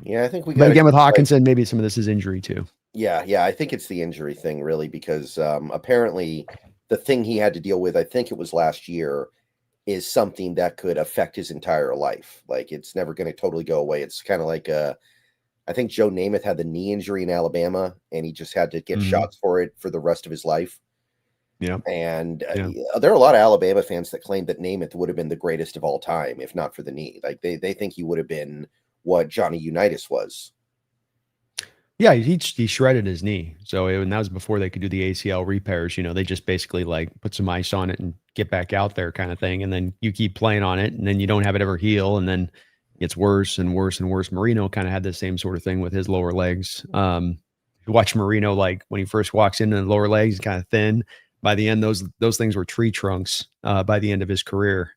Yeah, I think we But got to again, with keep like, Hawkinson, maybe some of this is injury too. yeah, I think it's the injury thing really because apparently the thing he had to deal with, I think it was last year, is something that could affect his entire life. Like it's never going to totally go away. It's kind of like I think Joe Namath had the knee injury in Alabama, and he just had to get Mhm. shots for it for the rest of his life. Yeah. And Yeah. there are a lot of Alabama fans that claim that Namath would have been the greatest of all time if not for the knee. Like they think he would have been what Johnny Unitas was. Yeah, he shredded his knee. So and that was before they could do the ACL repairs. They just basically like put some ice on it and get back out there kind of thing. And then you keep playing on it and then you don't have it ever heal. And then it gets worse and worse and worse. Marino kind of had the same sort of thing with his lower legs. You watch Marino, like when he first walks into the lower legs, he's kind of thin. By the end, those things were tree trunks by the end of his career,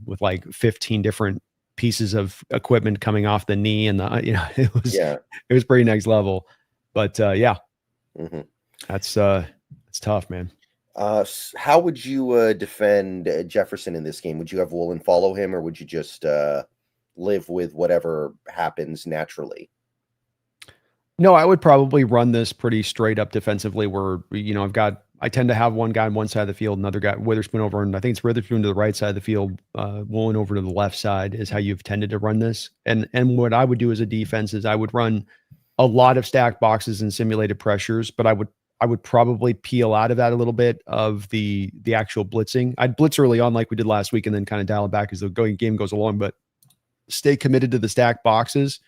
with like 15 different pieces of equipment coming off the knee. And Yeah. it was pretty next level. But yeah, Hmm. it's tough, man. How would you defend Jefferson in this game? Would you have Woolen follow him, or would you just live with whatever happens naturally? No, I would probably run this pretty straight up defensively where, I tend to have one guy on one side of the field, another guy, Witherspoon over, and I think it's Witherspoon to the right side of the field, Woolen over to the left side is how you've tended to run this. And what I would do as a defense is I would run a lot of stacked boxes and simulated pressures, but I would probably peel out of that a little bit of the actual blitzing. I'd blitz early on like we did last week and then kind of dial it back as the game goes along, but stay committed to the stacked boxes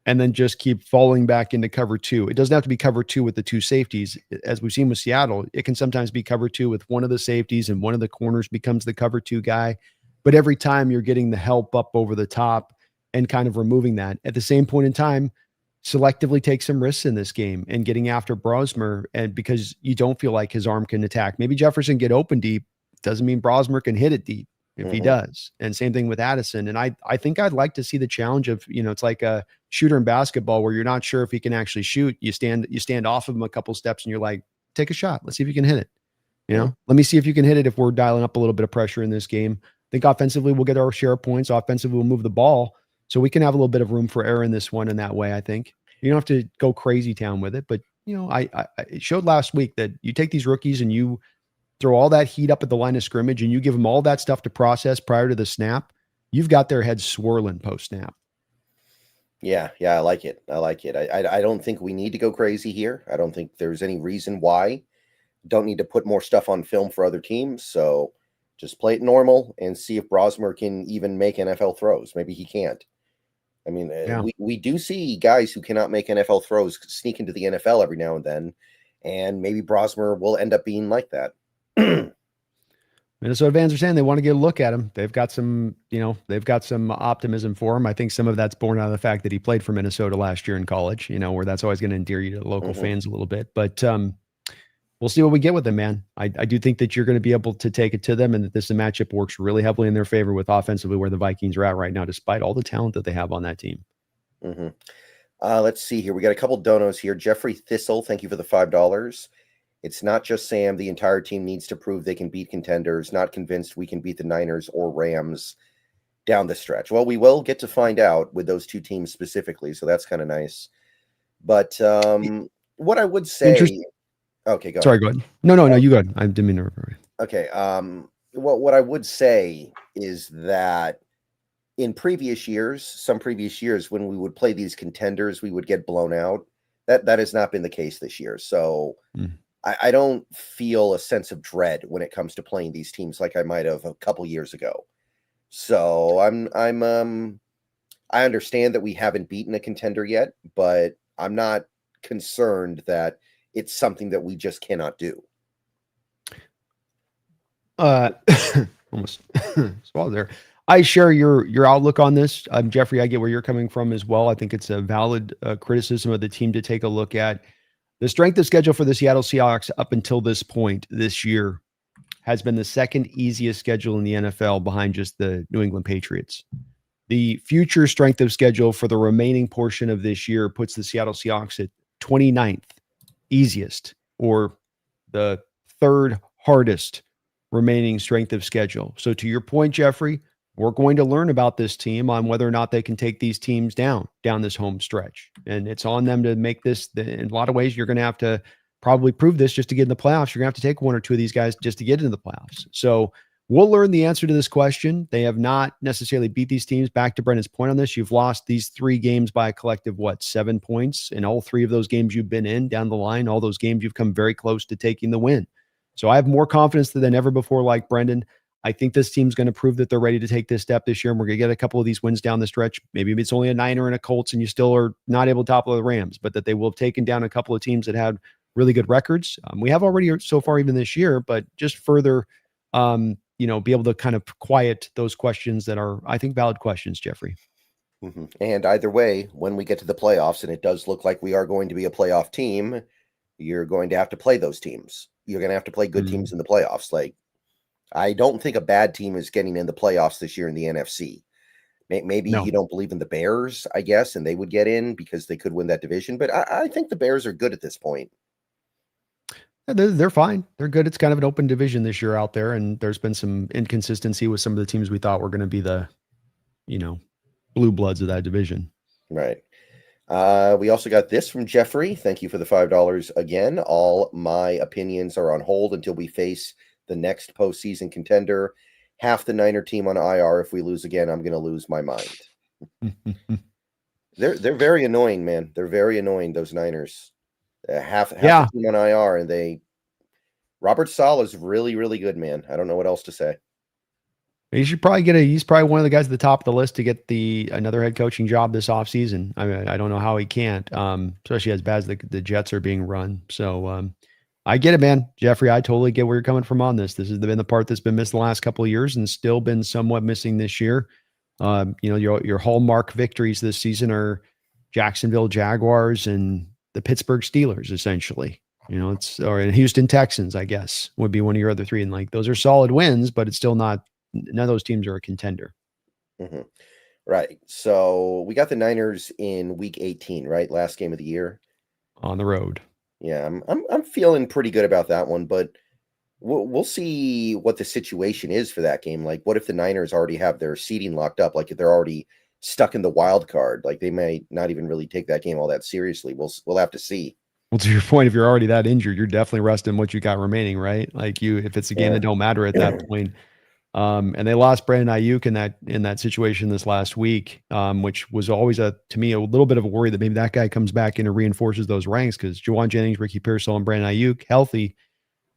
and then just keep falling back into cover two. It doesn't have to be cover two with the two safeties. As we've seen with Seattle, it can sometimes be cover two with one of the safeties and one of the corners becomes the cover two guy. But every time you're getting the help up over the top and kind of removing that at the same point in time, selectively take some risks in this game and getting after Brosmer. And because you don't feel like his arm can attack, maybe Jefferson get open deep. Doesn't mean Brosmer can hit it deep if he Hmm. does. And same thing with Addison. And I think I'd like to see the challenge of, it's like a shooter in basketball where you're not sure if he can actually shoot. You stand off of him a couple steps and you're like, take a shot. Let's see if you can hit it. Let me see if you can hit it if we're dialing up a little bit of pressure in this game. I think offensively we'll get our share of points. Offensively we'll move the ball. So we can have a little bit of room for error in this one in that way, I think. You don't have to go crazy town with it, but it showed last week that you take these rookies and you throw all that heat up at the line of scrimmage and you give them all that stuff to process prior to the snap. You've got their heads swirling post snap. Yeah, I like it. I don't think we need to go crazy here. I don't think there's any reason why. Don't need to put more stuff on film for other teams. So just play it normal and see if Brosmer can even make NFL throws. Maybe he can't. I mean, we do see guys who cannot make NFL throws sneak into the NFL every now and then, and maybe Brosmer will end up being like that. Minnesota fans are saying they want to get a look at him. They've got some optimism for him. I think some of that's born out of the fact that he played for Minnesota last year in college, where that's always going to endear you to local fans a little bit. But we'll see what we get with him, man. I do think that you're going to be able to take it to them and that this matchup works really heavily in their favor with offensively where the Vikings are at right now, despite all the talent that they have on that team. Let's see here. We got a couple donos here. Jeffrey Thistle, thank you for the $5. It's not just Sam. The entire team needs to prove they can beat contenders. Not convinced we can beat the Niners or Rams down the stretch. Well, we will get to find out with those two teams specifically, so that's kind of nice. But what I would say... Okay, go ahead. Sorry, go ahead. No, you go ahead. I didn't mean to... Okay, what I would say is that in some previous years, when we would play these contenders, we would get blown out. That has not been the case this year. So... I don't feel a sense of dread when it comes to playing these teams like I might have a couple years ago. So I understand that we haven't beaten a contender yet, but I'm not concerned that it's something that we just cannot do. Almost swallowed there. I share your outlook on this. Jeffrey, I get where you're coming from as well. I think it's a valid criticism of the team to take a look at. The strength of schedule for the Seattle Seahawks up until this point this year has been the second easiest schedule in the NFL behind just the New England Patriots. The future strength of schedule for the remaining portion of this year puts the Seattle Seahawks at 29th easiest, or the third hardest remaining strength of schedule. So to your point, Jeffrey, we're going to learn about this team on whether or not they can take these teams down this home stretch. And it's on them to make this. In a lot of ways, you're going to have to probably prove this just to get in the playoffs. You're going to have to take one or two of these guys just to get into the playoffs. So we'll learn the answer to this question. They have not necessarily beat these teams. Back to Brendan's point on this, you've lost these 3 games by a collective, 7 points? In all 3 of those games you've been in down the line, all those games you've come very close to taking the win. So I have more confidence than ever before, like Brendan. I think this team's going to prove that they're ready to take this step this year, and we're going to get a couple of these wins down the stretch. Maybe it's only a Niner and a Colts, and you still are not able to topple the Rams, but that they will have taken down a couple of teams that had really good records. We have already so far even this year, but just further, be able to kind of quiet those questions that are, I think, valid questions, Jeffrey. And either way, when we get to the playoffs, and it does look like we are going to be a playoff team, you're going to have to play those teams. You're going to have to play good teams in the playoffs. Like, I don't think a bad team is getting in the playoffs this year in the NFC. Maybe you don't believe in the Bears, I guess, and they would get in because they could win that division. But I think the Bears are good at this point. They're fine. They're good. It's kind of an open division this year out there, and there's been some inconsistency with some of the teams we thought were going to be the, blue bloods of that division. Right. We also got this from Jeffrey. Thank you for the $5 again. All my opinions are on hold until we face the next postseason contender. Half the Niner team on IR. If we lose again, I'm going to lose my mind. They're very annoying, man. They're very annoying, those Niners. Half the team on IR, and Robert Saleh is really, really good, man. I don't know what else to say. He should probably he's probably one of the guys at the top of the list to get another head coaching job this offseason. I mean, I don't know how he can't, especially as bad as the Jets are being run. So I get it, man. Jeffrey, I totally get where you're coming from on this. This has been the part that's been missed the last couple of years and still been somewhat missing this year. Your hallmark victories this season are Jacksonville Jaguars and the Pittsburgh Steelers, essentially. Or Houston Texans, I guess, would be one of your other 3. And those are solid wins, but it's still not, none of those teams are a contender. Right. So we got the Niners in week 18, right? Last game of the year. On the road. Yeah, I'm feeling pretty good about that one, but we'll see what the situation is for that game. Like, what if the Niners already have their seating locked up? Like, if they're already stuck in the wild card. Like they may not even really take that game all that seriously. We'll have to see. Well, to your point, if you're already that injured, you're definitely resting what you got remaining, right? Like if it's a game Yeah. that don't matter at that point. And they lost Brandon Ayuk in that situation this last week, which was always to me a little bit of a worry that maybe that guy comes back in and reinforces those ranks, because Juwan Jennings, Ricky Pearsall, and Brandon Ayuk healthy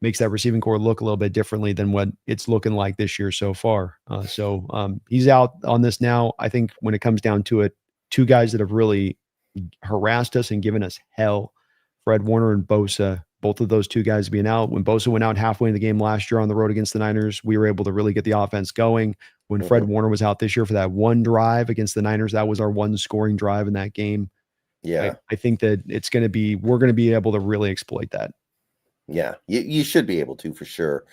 makes that receiving core look a little bit differently than what it's looking like this year so far. So he's out on this now. I think when it comes down to it, two guys that have really harassed us and given us hell, Fred Warner and Bosa, both of those two guys being out. When Bosa went out halfway in the game last year on the road against the Niners, we were able to really get the offense going. When Fred Warner was out this year for that one drive against the Niners, that was our one scoring drive in that game. Yeah. I think that we're going to be able to really exploit that. Yeah, you should be able to, for sure.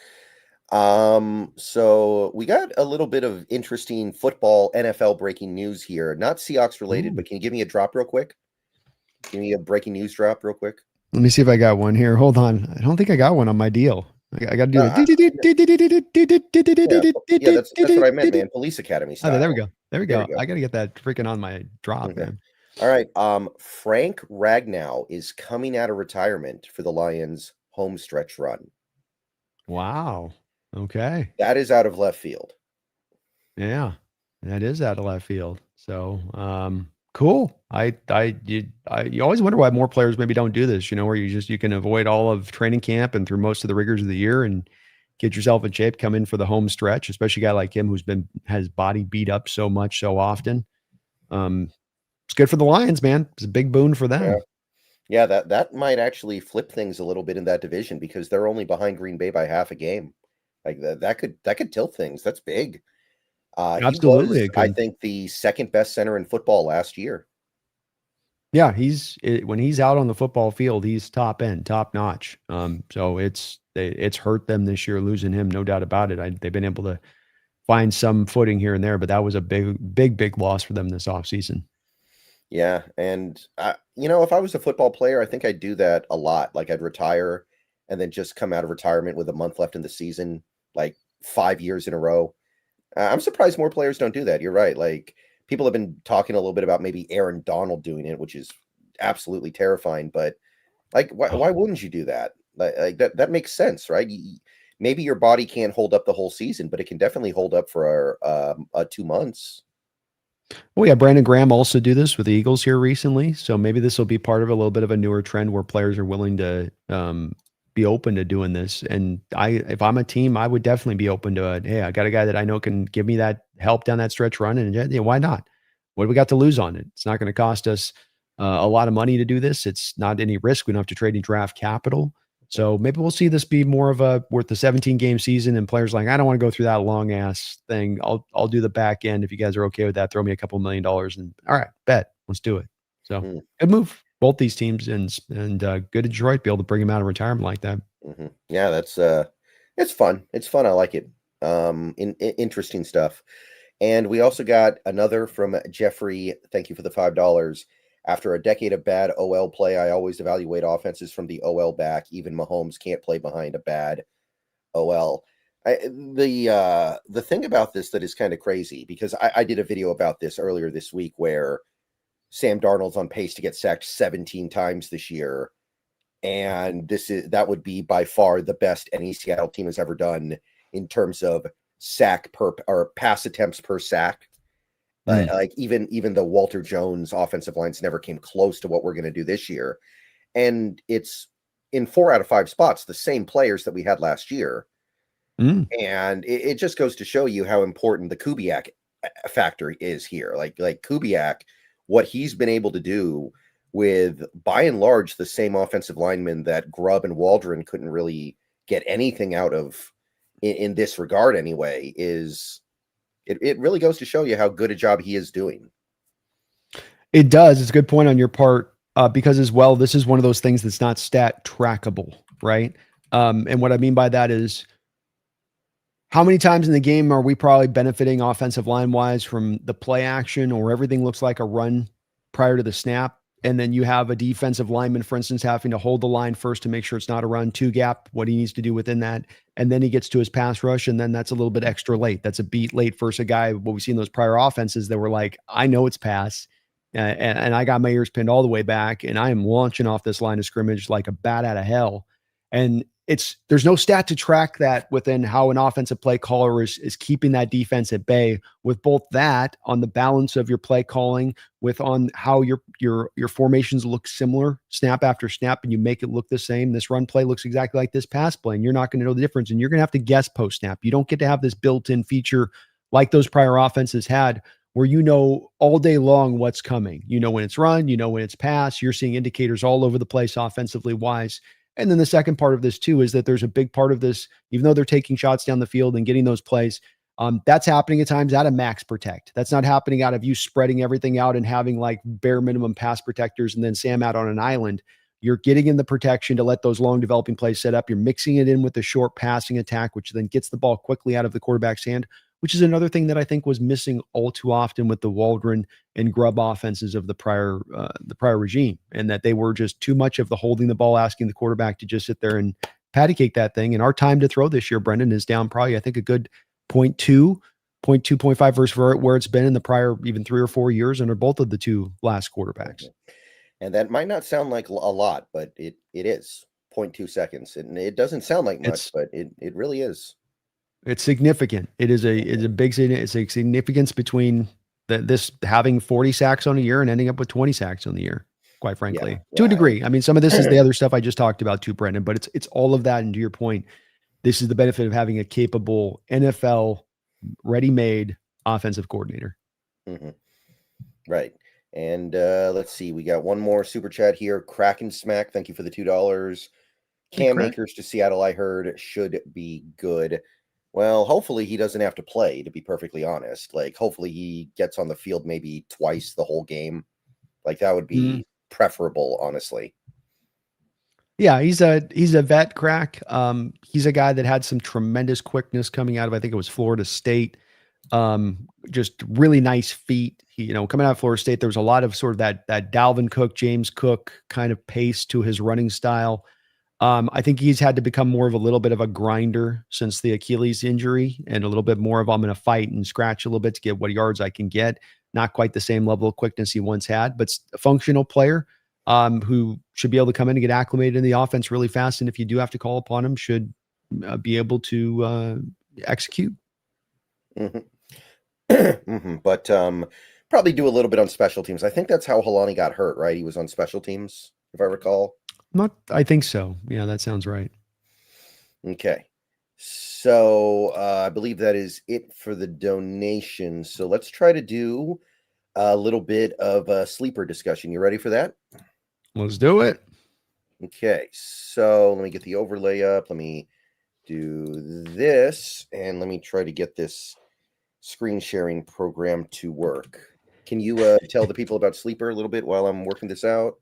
So we got a little bit of interesting football NFL breaking news here. Not Seahawks related, but can you give me a drop real quick? Give me a breaking news drop real quick. Let me see if I got one here. Hold on. I don't think I got one on my deal. I got to do the yeah, that's what I meant, man. Police Academy style. Oh, there we go. There we go. I got to get that freaking on my drop, man. All right. Frank Ragnow is coming out of retirement for the Lions home stretch run. Wow. Okay. That is out of left field. Yeah, that is out of left field. So, cool. You always wonder why more players maybe don't do this, where you can avoid all of training camp and through most of the rigors of the year and get yourself in shape, come in for the home stretch, especially a guy like him who's has body beat up so much, so often. It's good for the Lions, man. It's a big boon for them. Yeah, that might actually flip things a little bit in that division, because they're only behind Green Bay by half a game. Like that could tilt things. That's big. Absolutely, he was, I think, the second best center in football last year. Yeah, when he's out on the football field, he's top end, top notch. So it's hurt them this year losing him, no doubt about it. They've been able to find some footing here and there, but that was a big loss for them this offseason. Yeah, and if I was a football player, I think I'd do that a lot. Like I'd retire and then just come out of retirement with a month left in the season, like 5 years in a row. I'm surprised more players don't do that. You're right. Like people have been talking a little bit about maybe Aaron Donald doing it, which is absolutely terrifying. But like, why wouldn't you do that? Like that makes sense, right? Maybe your body can't hold up the whole season, but it can definitely hold up for 2 months. Well, yeah, Brandon Graham also do this with the Eagles here recently. So maybe this will be part of a little bit of a newer trend where players are willing to be open to doing this. And if I'm a team, I would definitely be open to it. Hey, I got a guy that I know can give me that help down that stretch run, and why not? What do we got to lose on it? It's not going to cost us a lot of money to do this. It's not any risk. We don't have to trade any draft capital. So maybe we'll see this be more of worth the 17-game season, and players like, I don't want to go through that long ass thing. I'll do the back end. If you guys are okay with that, throw me a couple $1 million and all right, bet, let's do it. So good move, both these teams, and good to Detroit be able to bring him out of retirement like that. Mm-hmm. Yeah, that's it's fun. It's fun. I like it. Interesting stuff. And we also got another from Jeffrey. Thank you for the $5. After a decade of bad OL play, I always evaluate offenses from the OL back. Even Mahomes can't play behind a bad OL. The thing about this that is kind of crazy, because I did a video about this earlier this week where Sam Darnold's on pace to get sacked 17 times this year. And that would be by far the best any Seattle team has ever done in terms of sack per or pass attempts per sack. Like even the Walter Jones offensive lines never came close to what we're going to do this year. And it's in 4 out of 5 spots, the same players that we had last year. And it just goes to show you how important the Kubiak factor is here. Like Kubiak, what he's been able to do with, by and large, the same offensive linemen that Grubb and Waldron couldn't really get anything out of in this regard anyway, is it really goes to show you how good a job he is doing. It does. It's a good point on your part, because as well, this is one of those things that's not stat trackable, right? And what I mean by that is, how many times in the game are we probably benefiting offensive line wise from the play action, or everything looks like a run prior to the snap, and then you have a defensive lineman, for instance, having to hold the line first to make sure it's not a run two gap, what he needs to do within that. And then he gets to his pass rush, and then that's a little bit extra late. That's a beat late versus a guy, what we've seen those prior offenses that were like, I know it's pass, and I got my ears pinned all the way back, and I am launching off this line of scrimmage like a bat out of hell. And there's no stat to track that within how an offensive play caller is keeping that defense at bay, with both that on the balance of your play calling, with on how your formations look similar snap after snap, and you make it look the same. This run play looks exactly like this pass play, and you're not going to know the difference, and you're going to have to guess post snap. You don't get to have this built-in feature like those prior offenses had, where you know all day long what's coming. You know when it's run, you know when it's pass. You're seeing indicators all over the place offensively wise. And then the second part of this too is that there's a big part of this, even though they're taking shots down the field and getting those plays, that's happening at times out of max protect. That's not happening out of you spreading everything out and having like bare minimum pass protectors and then Sam out on an island. You're getting in the protection to let those long developing plays set up. You're mixing it in with the short passing attack, which then gets the ball quickly out of the quarterback's hand, which is another thing that I think was missing all too often with the Waldron and Grubb offenses of the prior regime, and that they were just too much of the holding the ball, asking the quarterback to just sit there and patty cake that thing. And our time to throw this year, Brendan, is down probably, I think, a good 0.2, 0.5 versus where it's been in the prior even 3 or 4 years under both of the two last quarterbacks. And that might not sound like a lot, but it is 0.2 seconds. And it doesn't sound like much, but it really is. It's significant. It's a significance between this having 40 sacks on a year and ending up with 20 sacks on the year, quite frankly, to a degree. I mean, some of this is the other stuff I just talked about too, Brendan, but it's all of that. And to your point, this is the benefit of having a capable NFL ready-made offensive coordinator. Mm-hmm. Right. And let's see, we got one more super chat here. Crack and Smack, thank you for the $2. Cam Akers to Seattle, I heard, should be good. Well, hopefully he doesn't have to play, to be perfectly honest. Like, hopefully he gets on the field maybe twice the whole game. Like, that would be preferable, honestly. Yeah, he's a vet, Crack. He's a guy that had some tremendous quickness coming out of, I think it was Florida State. Just really nice feet. Coming out of Florida State, there was a lot of sort of that Dalvin Cook, James Cook kind of pace to his running style. I think he's had to become more of a little bit of a grinder since the Achilles injury, and a little bit more of I'm going to fight and scratch a little bit to get what yards I can get. Not quite the same level of quickness he once had, but a functional player who should be able to come in and get acclimated in the offense really fast. And if you do have to call upon him, should be able to execute. Mm-hmm. Mm-hmm. But probably do a little bit on special teams. I think that's how Halani got hurt, right? He was on special teams, if I recall. I think so. Yeah, that sounds right. Okay. So I believe that is it for the donation. So let's try to do a little bit of a sleeper discussion. You ready for that? Let's do it. Okay. So let me get the overlay up. Let me do this, and let me try to get this screen sharing program to work. Can you tell the people about Sleeper a little bit while I'm working this out?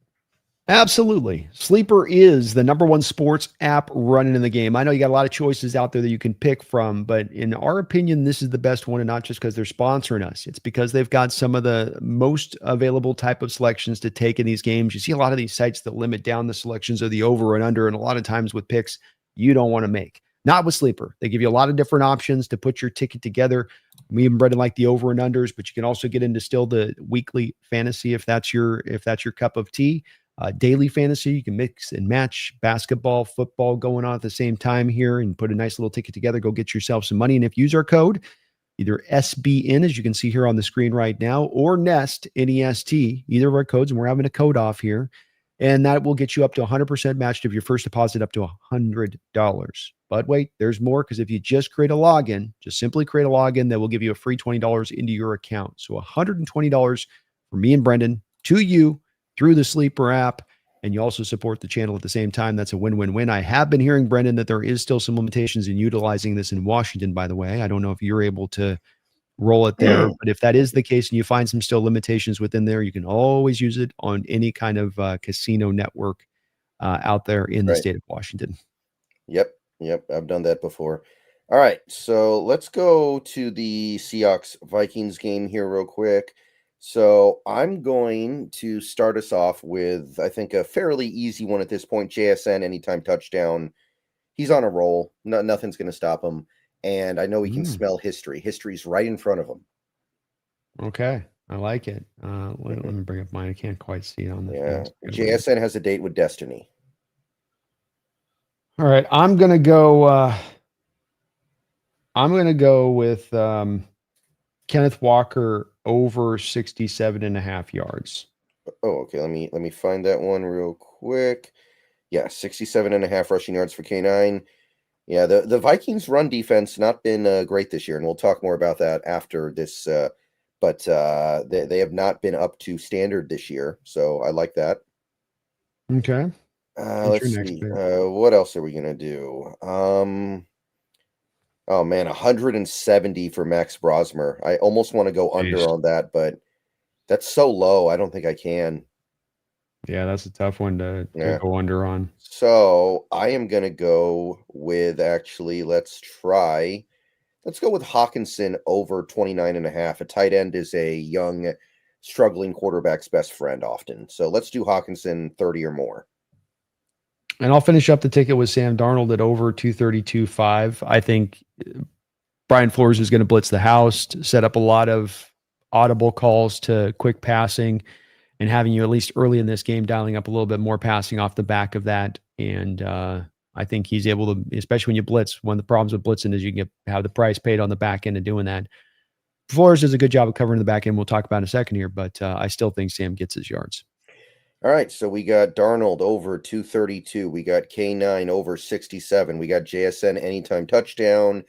Absolutely. Sleeper is the number one sports app running in the game. I know you got a lot of choices out there that you can pick from, but in our opinion, this is the best one, and not just because they're sponsoring us. It's because they've got some of the most available type of selections to take in these games. You see a lot of these sites that limit down the selections of the over and under, and a lot of times with picks you don't want to make. Not with Sleeper. They give you a lot of different options to put your ticket together. Me and Brendan like the over and unders, but you can also get into still the weekly fantasy if that's your cup of tea. Daily fantasy, you can mix and match basketball, football going on at the same time here and put a nice little ticket together. Go get yourself some money. And if you use our code, either SBN, as you can see here on the screen right now, or NEST, N-E-S-T, either of our codes, and we're having a code off here, and that will get you up to 100% matched of your first deposit up to $100. But wait, there's more, because if you just create a login, just simply create a login, that will give you a free $20 into your account. So $120 for me and Brendan to you through the Sleeper app, and you also support the channel at the same time. That's a win-win-win. I have been hearing, Brendan, that there is still some limitations in utilizing this in Washington, by the way. I don't know if you're able to roll it there, but if that is the case and you find some still limitations within there, you can always use it on any kind of casino network out there in the state of Washington. Yep. I've done that before. All right, so let's go to the Seahawks Vikings game here real quick. So I'm going to start us off with, I think, a fairly easy one at this point. JSN, anytime touchdown. He's on a roll. No, nothing's going to stop him. And I know he can Mm, smell history. History's right in front of him. okay. I like it. Let Mhm. me bring up mine. I can't quite see it on the thing. Yeah. So I gotta bring this. JSN has a date with destiny. All right. I'm gonna go with Kenneth Walker over 67 and a half yards. Oh, okay. Let me find that one real quick. Yeah, 67 and a half rushing yards for K9. Yeah, the Vikings run defense not been great this year, and we'll talk more about that after this. But they have not been up to standard this year, so I like that. Okay. Who's your Let's next see. pick? What else are we gonna do? Oh man, 170 for Max Brosmer. I almost want to go under Jeez. on that, but that's so low. I don't think I can. Yeah, that's a tough one to Yeah. go under on. So I am gonna go with actually. Let's go with Hawkinson over 29 and a half. A tight end is a young, struggling quarterback's best friend often. So let's do Hawkinson 30 or more. And I'll finish up the ticket with Sam Darnold at over 232.5. I think Brian Flores is going to blitz the house, set up a lot of audible calls to quick passing, and having you at least early in this game dialing up a little bit more passing off the back of that. And I think he's able to, especially when you blitz. One of the problems with blitzing is you can have the price paid on the back end of doing that. Flores does a good job of covering the back end. We'll talk about in a second here, but I still think Sam gets his yards. All right, so we got Darnold over 232. We got K9 over 67. We got JSN anytime touchdown.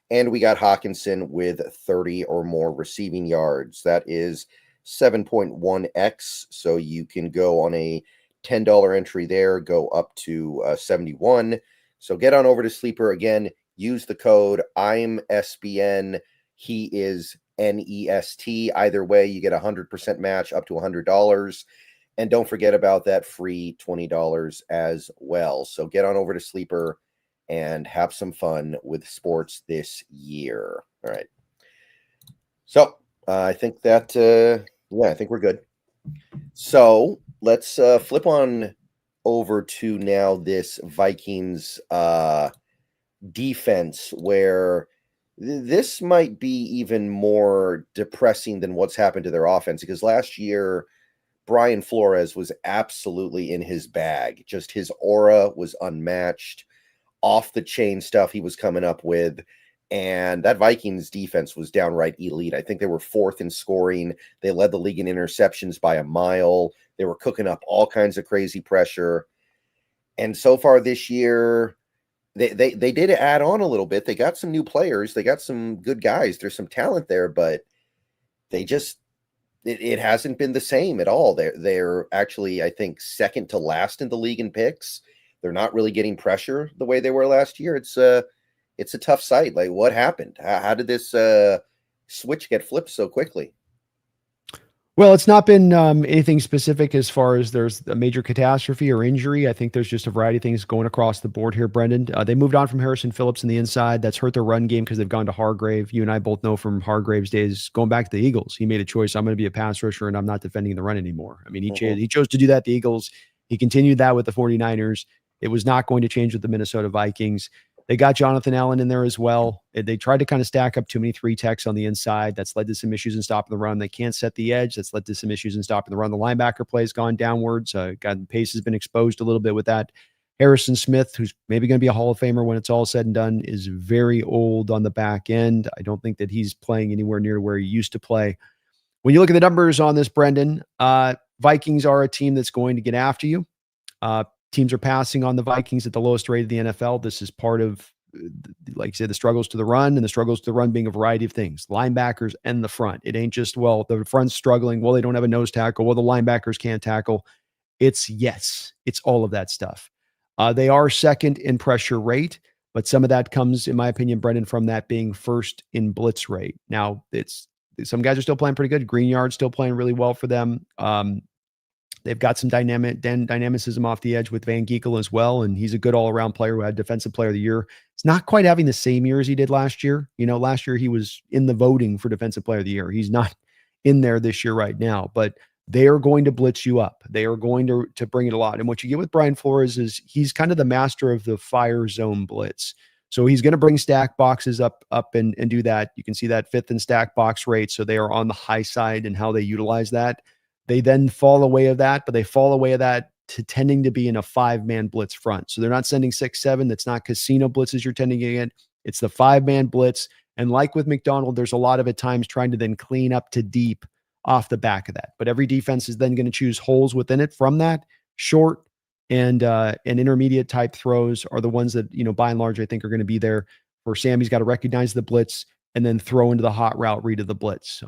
And we got Hawkinson with 30 or more receiving yards. That is 7.1x. So you can go on a $10 entry there, go up to 71. So get on over to Sleeper again. Use the code I'm SBN. He is NEST. Either way, you get a 100% match up to $100. And don't forget about that free $20 as well. So get on over to Sleeper and have some fun with sports this year. All right. So I think that, I think we're good. So let's flip on over to now this Vikings defense where this might be even more depressing than what's happened to their offense because last year Brian Flores was absolutely in his bag. Just his aura was unmatched, off the chain stuff he was coming up with. And that Vikings defense was downright elite. I think they were fourth in scoring. They led the league in interceptions by a mile. They were cooking up all kinds of crazy pressure. And so far this year, they did add on a little bit. They got some new players. They got some good guys. There's some talent there, but they just it hasn't been the same at all. They're actually, I think, second to last in the league in picks. They're not really getting pressure the way they were last year. It's a tough sight. Like, what happened? How did this switch get flipped so quickly? Well, it's not been anything specific as far as there's a major catastrophe or injury. I think there's just a variety of things going across the board here, Brendan. They moved on from Harrison Phillips in the inside. That's hurt their run game because they've gone to Hargrave. You and I both know from Hargrave's days going back to the Eagles, he made a choice. I'm going to be a pass rusher and I'm not defending the run anymore. I mean, he chose to do that. The Eagles. He continued that with the 49ers. It was not going to change with the Minnesota Vikings. They got Jonathan Allen in there as well. They tried to kind of stack up too many three techs on the inside. That's led to some issues in stopping the run. They can't set the edge. That's led to some issues in stopping the run. The linebacker play has gone downwards. Pace has been exposed a little bit with that. Harrison Smith, who's maybe going to be a Hall of Famer when it's all said and done, is very old on the back end. I don't think that he's playing anywhere near where he used to play. When you look at the numbers on this, Brendan, Vikings are a team that's going to get after you. Teams are passing on the Vikings at the lowest rate of the NFL. This is part of, like you said, the struggles to the run, and the struggles to the run being a variety of things. Linebackers and the front. It ain't just, well, the front's struggling. Well, they don't have a nose tackle. Well, the linebackers can't tackle. It's all of that stuff. They are second in pressure rate, but some of that comes, in my opinion, Brendan, from that being first in blitz rate. Now, it's some guys are still playing pretty good. Greenyard's still playing really well for them. They've got some dynamicism off the edge with Van Geekel as well, and he's a good all-around player who had Defensive Player of the Year. It's not quite having the same year as he did last year. You know, last year he was in the voting for Defensive Player of the Year. He's not in there this year right now, but they are going to blitz you up. They are going to bring it a lot. And what you get with Brian Flores is he's kind of the master of the fire zone blitz. So he's going to bring stack boxes up and do that. You can see that fifth and stack box rate. So they are on the high side and how they utilize that. They then fall away of that, but they fall away of that to tending to be in a 5-man blitz front. So they're not sending 6-7. That's not casino blitzes you're tending to get. It's the 5-man blitz. And like with McDonald, there's a lot of at times trying to then clean up to deep off the back of that. But every defense is then going to choose holes within it from that. Short and intermediate type throws are the ones that, by and large, I think are going to be there for Sam. He's got to recognize the blitz and then throw into the hot route read of the blitz.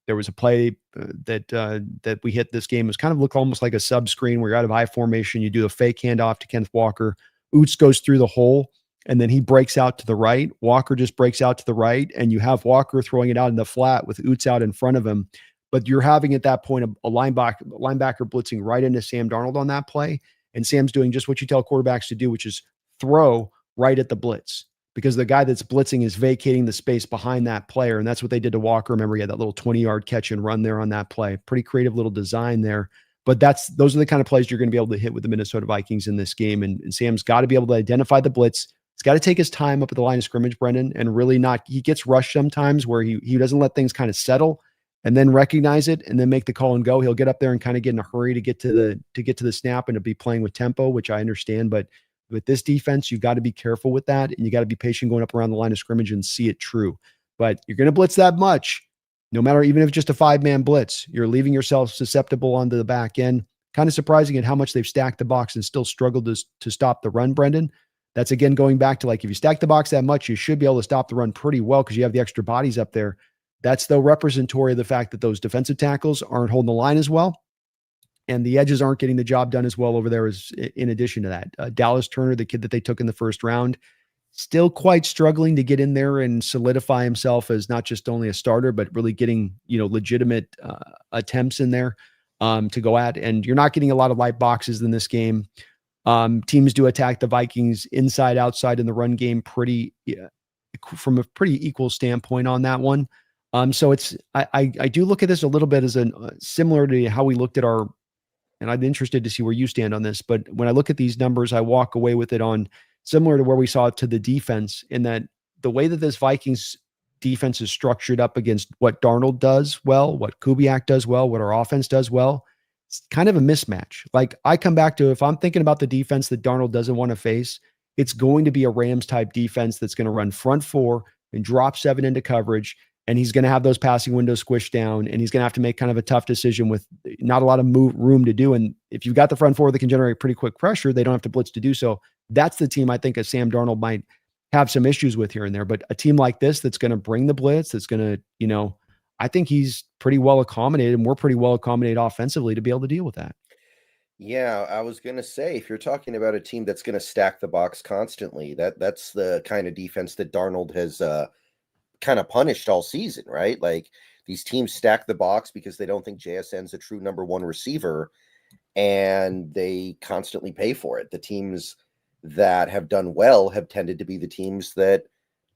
There was a play that we hit this game. It was kind of look almost like a sub screen where you're out of high formation. You do a fake handoff to Kenneth Walker. Oots goes through the hole, and then he breaks out to the right. Walker just breaks out to the right, and you have Walker throwing it out in the flat with Oots out in front of him. But you're having at that point a linebacker blitzing right into Sam Darnold on that play, and Sam's doing just what you tell quarterbacks to do, which is throw right at the blitz, because the guy that's blitzing is vacating the space behind that player, and that's what they did to Walker. Remember, he had that little 20-yard catch and run there on that play. Pretty creative little design there. But those are the kind of plays you're going to be able to hit with the Minnesota Vikings in this game, and Sam's got to be able to identify the blitz. He's got to take his time up at the line of scrimmage, Brendan, and really not – he gets rushed sometimes where he doesn't let things kind of settle and then recognize it and then make the call and go. He'll get up there and kind of get in a hurry to get to the snap and to be playing with tempo, which I understand. But with this defense, you've got to be careful with that, and you got to be patient going up around the line of scrimmage and see it true. But you're going to blitz that much, no matter, even if it's just a 5-man blitz, you're leaving yourself susceptible onto the back end. Kind of surprising at how much they've stacked the box and still struggled to stop the run, Brendan. That's again going back to, like, if you stack the box that much, you should be able to stop the run pretty well because you have the extra bodies up there. That's though representatory of the fact that those defensive tackles aren't holding the line as well, and the edges aren't getting the job done as well over there. As in addition to that, Dallas Turner, the kid that they took in the first round, still quite struggling to get in there and solidify himself as not just only a starter, but really getting legitimate attempts in there to go at. And you're not getting a lot of light boxes in this game. Teams do attack the Vikings inside, outside in the run game from a pretty equal standpoint on that one. So I do look at this a little bit as similar to how we looked at and I'm interested to see where you stand on this, but when I look at these numbers, I walk away with it on similar to where we saw it to the defense, in that the way that this Vikings defense is structured up against what Darnold does well, what Kubiak does well, what our offense does well, it's kind of a mismatch. Like, I come back to, if I'm thinking about the defense that Darnold doesn't want to face, it's going to be a Rams type defense that's going to run front 4 and drop 7 into coverage. And he's going to have those passing windows squished down, and he's going to have to make kind of a tough decision with not a lot of room to do. And if you've got the front 4 that can generate pretty quick pressure, they don't have to blitz to do so. That's the team I think a Sam Darnold might have some issues with here and there. But a team like this that's going to bring the blitz, that's going to, I think he's pretty well accommodated, and we're pretty well accommodated offensively to be able to deal with that. Yeah, I was going to say, if you're talking about a team that's going to stack the box constantly, that's the kind of defense that Darnold has kind of punished all season, right? Like, these teams stack the box because they don't think JSN's a true number 1 receiver, and they constantly pay for it. The teams that have done well have tended to be the teams that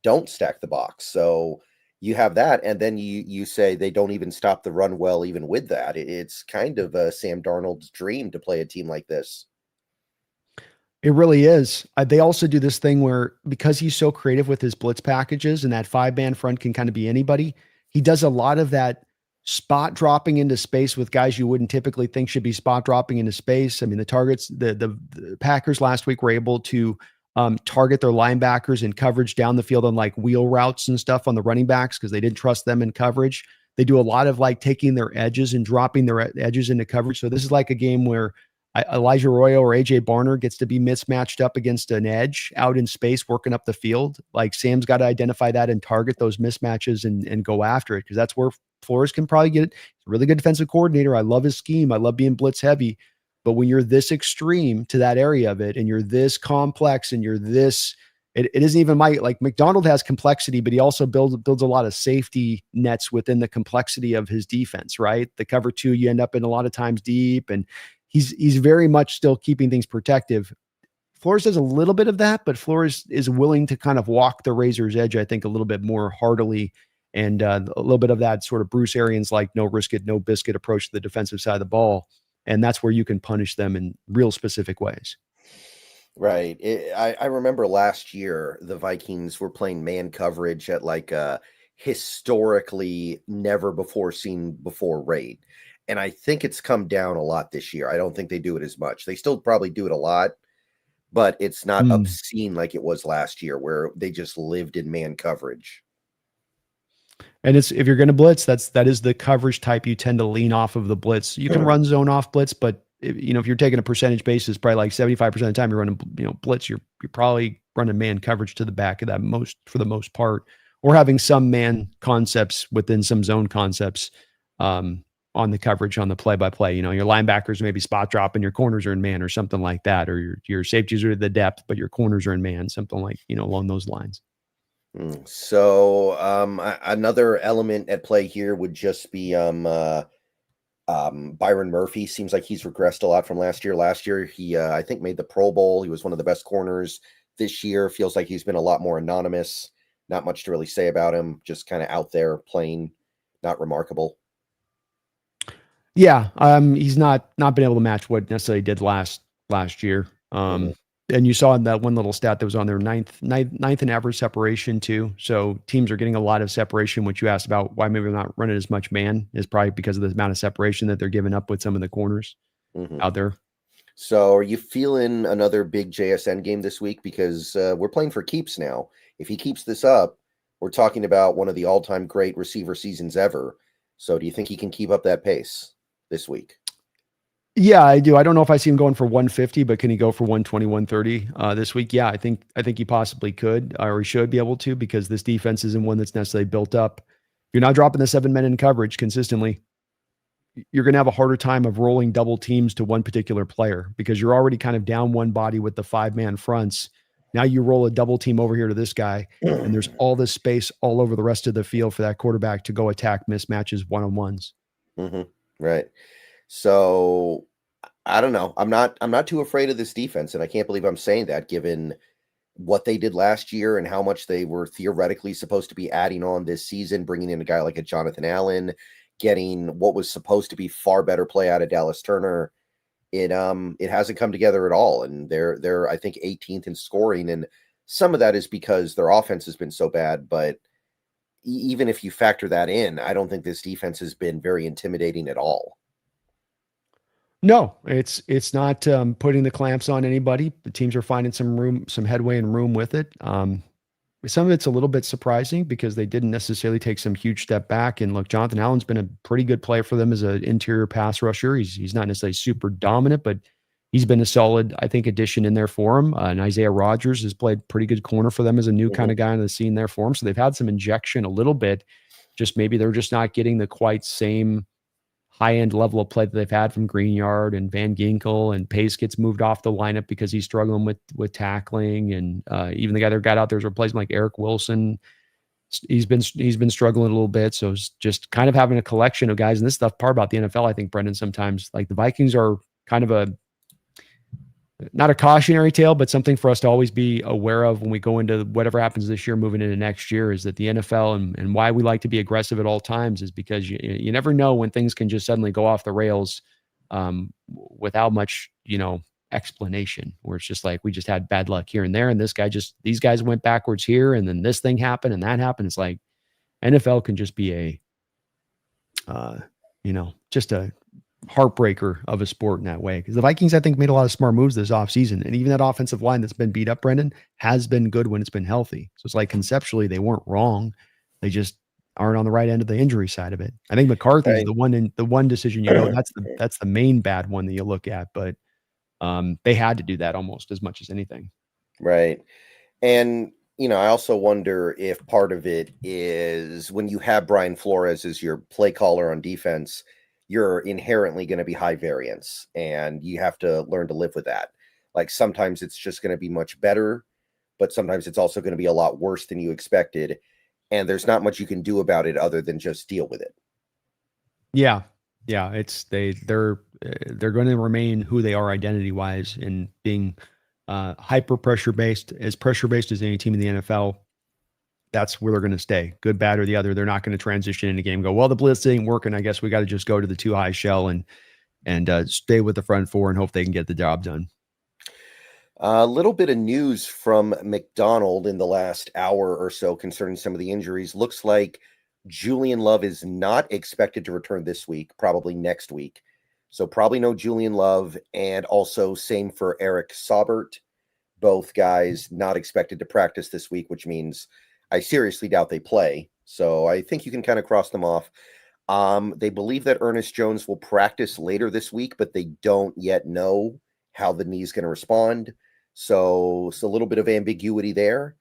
don't stack the box. So you have that, and then you say they don't even stop the run well even with that. It's kind of Sam Darnold's dream to play a team like this. It really is. They also do this thing where, because he's so creative with his blitz packages, and that 5-man front can kind of be anybody, he does a lot of that spot dropping into space with guys you wouldn't typically think should be spot dropping into space. I mean, the Packers last week were able to target their linebackers in coverage down the field on like wheel routes and stuff on the running backs because they didn't trust them in coverage. They do a lot of like taking their edges and dropping their edges into coverage. So this is like a game where Elijah Arroyo or AJ Barner gets to be mismatched up against an edge out in space, working up the field. Like, Sam's got to identify that and target those mismatches and go after it, because that's where Flores can probably get it. He's a really good defensive coordinator. I love his scheme. I love being blitz heavy. But when you're this extreme to that area of it, and you're this complex, and you're this, it isn't even like McDonald has complexity, but he also builds a lot of safety nets within the complexity of his defense, right? The cover 2, you end up in a lot of times deep, and he's very much still keeping things protective. Flores does a little bit of that, but Flores is willing to kind of walk the razor's edge, I think, a little bit more heartily and a little bit of that sort of Bruce Arians like no risk it, no biscuit approach to the defensive side of the ball. And that's where you can punish them in real specific ways. Right. I remember last year the Vikings were playing man coverage at like a historically never before seen before rate. And I think it's come down a lot this year. I don't think they do it as much. They still probably do it a lot, but it's not Mm. obscene like it was last year where they just lived in man coverage. And it's if you're going to blitz, that is the coverage type you tend to lean off of the blitz. You can run zone off blitz, but if you're taking a percentage basis, probably like 75% of the time you're running blitz, you're probably running man coverage to the back of that for the most part, or having some man concepts within some zone concepts on the coverage on the play by play. Your linebackers maybe spot drop and your corners are in man or something like that, or your safeties are at the depth, but your corners are in man, something like along those lines. So another element at play here would just be Byron Murphy. Seems like he's regressed a lot from last year. Last year he I think made the Pro Bowl. He was one of the best corners. This year feels like he's been a lot more anonymous. Not much to really say about him. Just kind of out there playing, not remarkable. Yeah, he's not been able to match what necessarily did last year. And you saw in that one little stat that was on there, ninth in average separation too. So teams are getting a lot of separation, which you asked about why maybe they're not running as much man is probably because of the amount of separation that they're giving up with some of the corners out there. So are you feeling another big JSN game this week? Because we're playing for keeps now. If he keeps this up, we're talking about one of the all-time great receiver seasons ever. So do you think he can keep up that pace this week? Yeah, I do. I don't know if I see him going for 150, but can he go for 120, 130 this week? Yeah, I think he possibly could, or he should be able to, because this defense isn't one that's necessarily built up. If you're not dropping the 7 men in coverage consistently, you're going to have a harder time of rolling double teams to one particular player because you're already kind of down one body with the 5-man fronts. Now you roll a double team over here to this guy, and there's all this space all over the rest of the field for that quarterback to go attack mismatches one-on-ones. Right. So I don't know. I'm not too afraid of this defense, and I can't believe I'm saying that given what they did last year and how much they were theoretically supposed to be adding on this season, bringing in a guy like a Jonathan Allen, getting what was supposed to be far better play out of Dallas Turner. It hasn't come together at all, and they're I think 18th in scoring, and some of that is because their offense has been so bad. But even if you factor that in, I don't think this defense has been very intimidating at all. No, it's not putting the clamps on anybody. The teams are finding some headway and room with it. Some of it's a little bit surprising because they didn't necessarily take some huge step back. And look, Jonathan Allen's been a pretty good player for them as an interior pass rusher. He's not necessarily super dominant, but he's been a solid, I think, addition in there for him. And Isaiah Rodgers has played pretty good corner for them as a new kind of guy on the scene there for him. So they've had some injection a little bit. Just maybe they're just not getting the quite same high-end level of play that they've had from Greenyard and Van Ginkel, and Pace gets moved off the lineup because he's struggling with tackling, and even the guy that got out there is replacing like Eric Wilson. He's been struggling a little bit, so it's just kind of having a collection of guys. And this stuff part about the NFL, I think, Brendan, sometimes like the Vikings are kind of not a cautionary tale, but something for us to always be aware of when we go into whatever happens this year, moving into next year, is that the NFL and why we like to be aggressive at all times is because you never know when things can just suddenly go off the rails without much, explanation, where it's just like, we just had bad luck here and there. And these guys went backwards here. And then this thing happened and that happened. It's like NFL can just be just a heartbreaker of a sport in that way, because the Vikings, I think, made a lot of smart moves this offseason, and even that offensive line that's been beat up, Brendan, has been good when it's been healthy. So it's like conceptually they weren't wrong, they just aren't on the right end of the injury side of it. I think McCarthy's the one decision that's the main bad one that you look at, but they had to do that almost as much as anything. Right. And I also wonder if part of it is when you have Brian Flores as your play caller on defense, you're inherently going to be high variance, and you have to learn to live with that. Like sometimes it's just going to be much better, but sometimes it's also going to be a lot worse than you expected. And there's not much you can do about it other than just deal with it. Yeah. Yeah. They're going to remain who they are identity wise, and being hyper pressure based, as any team in the NFL. that's where they're going to stay, good, bad, or the other. They're not going to transition in a game and go, well, the blitz ain't working. I guess we got to just go to the too high shell and stay with the front four and hope they can get the job done. A little bit of news from McDonald in the last hour or so concerning some of the injuries. Looks like Julian Love is not expected to return this week, probably next week. So probably no Julian Love, and also same for Eric Saubert. Both guys not expected to practice this week, which means I seriously doubt they play. So I think you can kind of cross them off. They believe that Ernest Jones will practice later this week, but they don't yet know how the knee is going to respond. So it's a little bit of ambiguity there,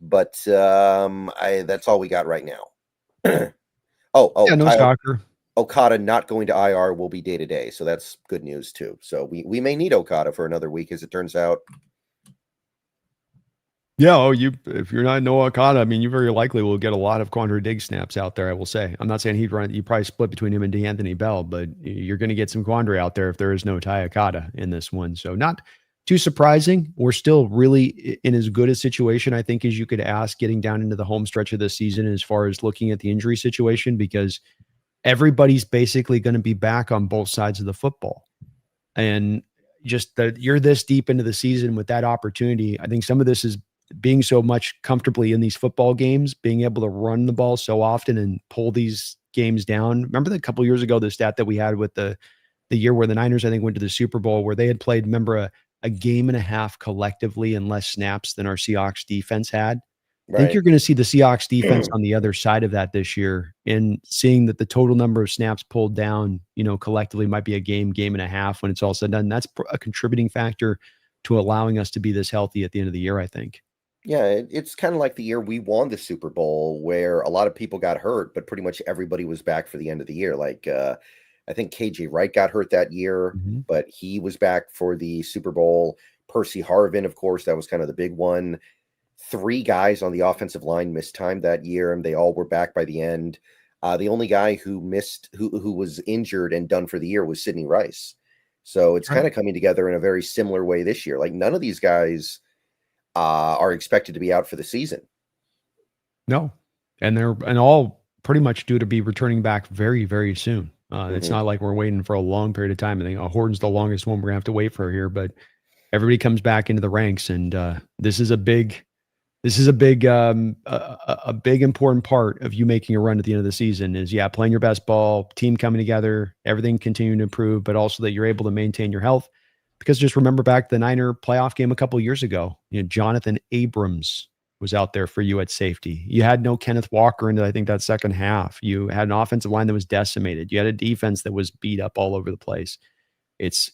but that's all we got right now. Yeah, no Tyler, shocker. Okada not going to IR will be day to day, so that's good news too. So we may need Okada for another week, as it turns out. Yeah, if you're not Noah Okada, I mean, you very likely will get a lot of Quandre Diggs snaps out there, I will say. I'm not saying you probably split between him and D'Anthony Bell, but you're going to get some Quandre out there if there is no Ty Okada in this one. So not too surprising. We're still really in as good a situation, I think, as you could ask getting down into the home stretch of the season as far as looking at the injury situation, because everybody's basically going to be back on both sides of the football. And just that you're this deep into the season with that opportunity. I think some of this is being so much comfortably in these football games, being able to run the ball so often and pull these games down. Remember a couple years ago, the stat that we had with the year where the Niners, I think, went to the Super Bowl, where they had played, remember, a game and a half collectively in less snaps than our Seahawks defense had. I think you're going to see the Seahawks defense on the other side of that this year, and seeing that the total number of snaps pulled down, collectively might be a game and a half when it's all said and done. That's a contributing factor to allowing us to be this healthy at the end of the year, I think. Yeah, it's kind of like the year we won the Super Bowl, where a lot of people got hurt, but pretty much everybody was back for the end of the year. Like, I think KJ Wright got hurt that year, but he was back for the Super Bowl. Percy Harvin, of course, that was kind of the big one. 3 guys on the offensive line missed time that year, and they all were back by the end. The only guy who was injured and done for the year was Sidney Rice. So it's kind of coming together in a very similar way this year. Like, none of these guys are expected to be out for the season. No, and they're all pretty much due to be returning back very, very soon. It's not like we're waiting for a long period of time. I think Horton's the longest one we're gonna have to wait for here, but everybody comes back into the ranks, and this is a big important part of you making a run at the end of the season. Is playing your best ball, team coming together, everything continuing to improve, but also that you're able to maintain your health. Because just remember back the Niner playoff game a couple of years ago, Jonathan Abrams was out there for you at safety. You had no Kenneth Walker into, I think, that second half. You had an offensive line that was decimated. You had a defense that was beat up all over the place. It's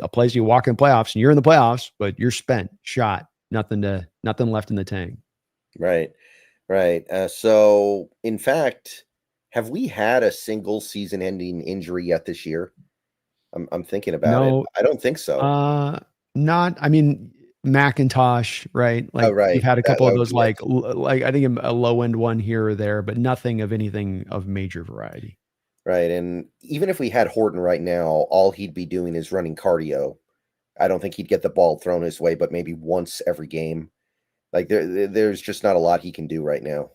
a place you walk in playoffs and you're in the playoffs, but you're spent, shot, nothing left in the tank. Right. So in fact, have we had a single season ending injury yet this year? I'm thinking about it. I don't think so. I mean, McIntosh, right? Like, right. We've had a couple of those, like I think a low end one here or there, but nothing of anything of major variety. Right. And even if we had Horton right now, all he'd be doing is running cardio. I don't think he'd get the ball thrown his way, but maybe once every game. Like there's just not a lot he can do right now.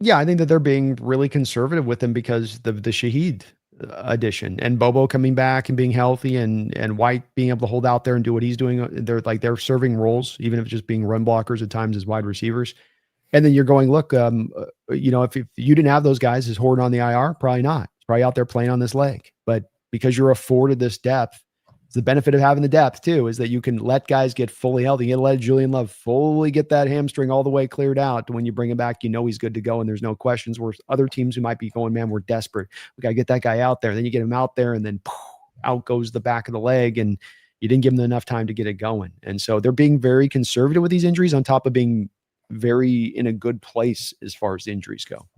Yeah, I think that they're being really conservative with him because the Shaheed addition and Bobo coming back and being healthy and White being able to hold out there and do what he's doing. They're serving roles, even if it's just being run blockers at times as wide receivers. And then you're going, look, if you didn't have those guys, is Horton on the IR? Probably not. He's probably out there playing on this leg. But because you're afforded this depth, the benefit of having the depth too is that you can let guys get fully healthy. You let Julian Love fully get that hamstring all the way cleared out. When you bring him back, he's good to go, and there's no questions. Where other teams who might be going, man, we're desperate. We got to get that guy out there. Then you get him out there, and then out goes the back of the leg, and you didn't give him enough time to get it going. And so they're being very conservative with these injuries, on top of being very in a good place as far as the injuries go.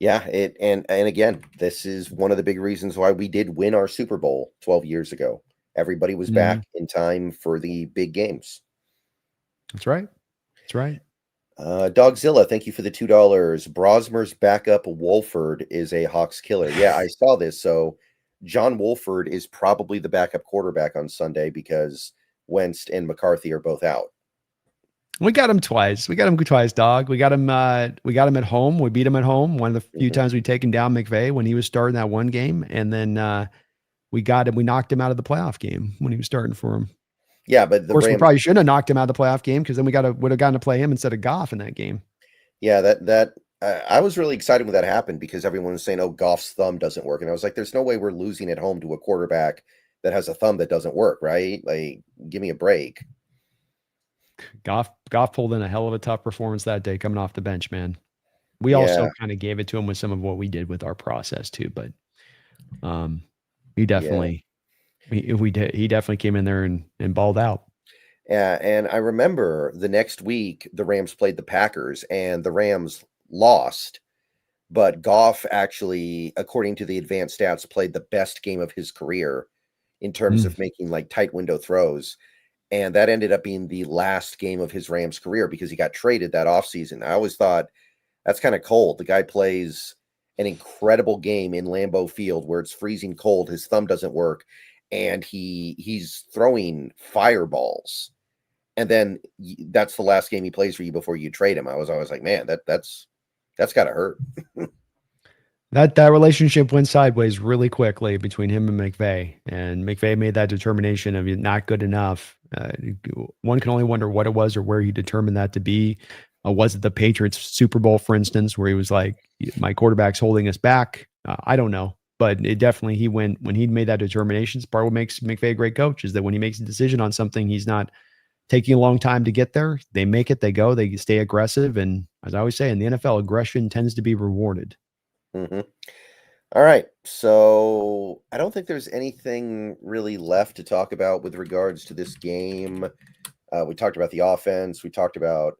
Yeah, and again, this is one of the big reasons why we did win our Super Bowl 12 years ago. Everybody was back in time for the big games. That's right. Dogzilla, thank you for the $2. Brosmer's backup Wolford is a Hawks killer. Yeah, I saw this. So John Wolford is probably the backup quarterback on Sunday because Wentz and McCarthy are both out. We got him twice. We got him twice, dog. We got him. We got him at home. We beat him at home. One of the few Hmm. times we taken down McVay when he was starting that one game, and then we got him. We knocked him out of the playoff game when he was starting for him. Of Yeah, but the course, we Rams. probably shouldn't have knocked him out of the playoff game because then would have gotten to play him instead of Goff in that game. Yeah, I was really excited when that happened because everyone was saying, "Oh, Goff's thumb doesn't work," and I was like, "There's no way we're losing at home to a quarterback that has a thumb that doesn't work, right? Like, give me a break." Goff pulled in a hell of a tough performance that day coming off the bench, man. We Yeah, also kind of gave it to him with some of what we did with our process too, but um, he yeah, definitely he definitely came in there and balled out. yeah. And I remember the next week the Rams played the Packers, and the Rams lost. But Goff actually, according to the advanced stats, played the best game of his career in terms Mm. of making like tight window throws. And that ended up being the last game of his Rams career because he got traded that offseason. I always thought that's kind of cold. The guy plays an incredible game in Lambeau Field where it's freezing cold, his thumb doesn't work, and he's throwing fireballs. And then that's the last game he plays for you before you trade him. I was always like, man, that's got to hurt. That relationship went sideways really quickly between him and McVay, and McVay made that determination of not good enough. One can only wonder what it was or where he determined that to be. Was it the Patriots Super Bowl, for instance, where he was like, "My quarterback's holding us back"? I don't know, but it definitely he went when he made that determination. It's part of what makes McVay a great coach is that when he makes a decision on something, he's not taking a long time to get there. They make it, they go, they stay aggressive, and as I always say in the NFL, aggression tends to be rewarded. Hmm. All right. So I don't think there's anything really left to talk about with regards to this game. We talked about the offense. We talked about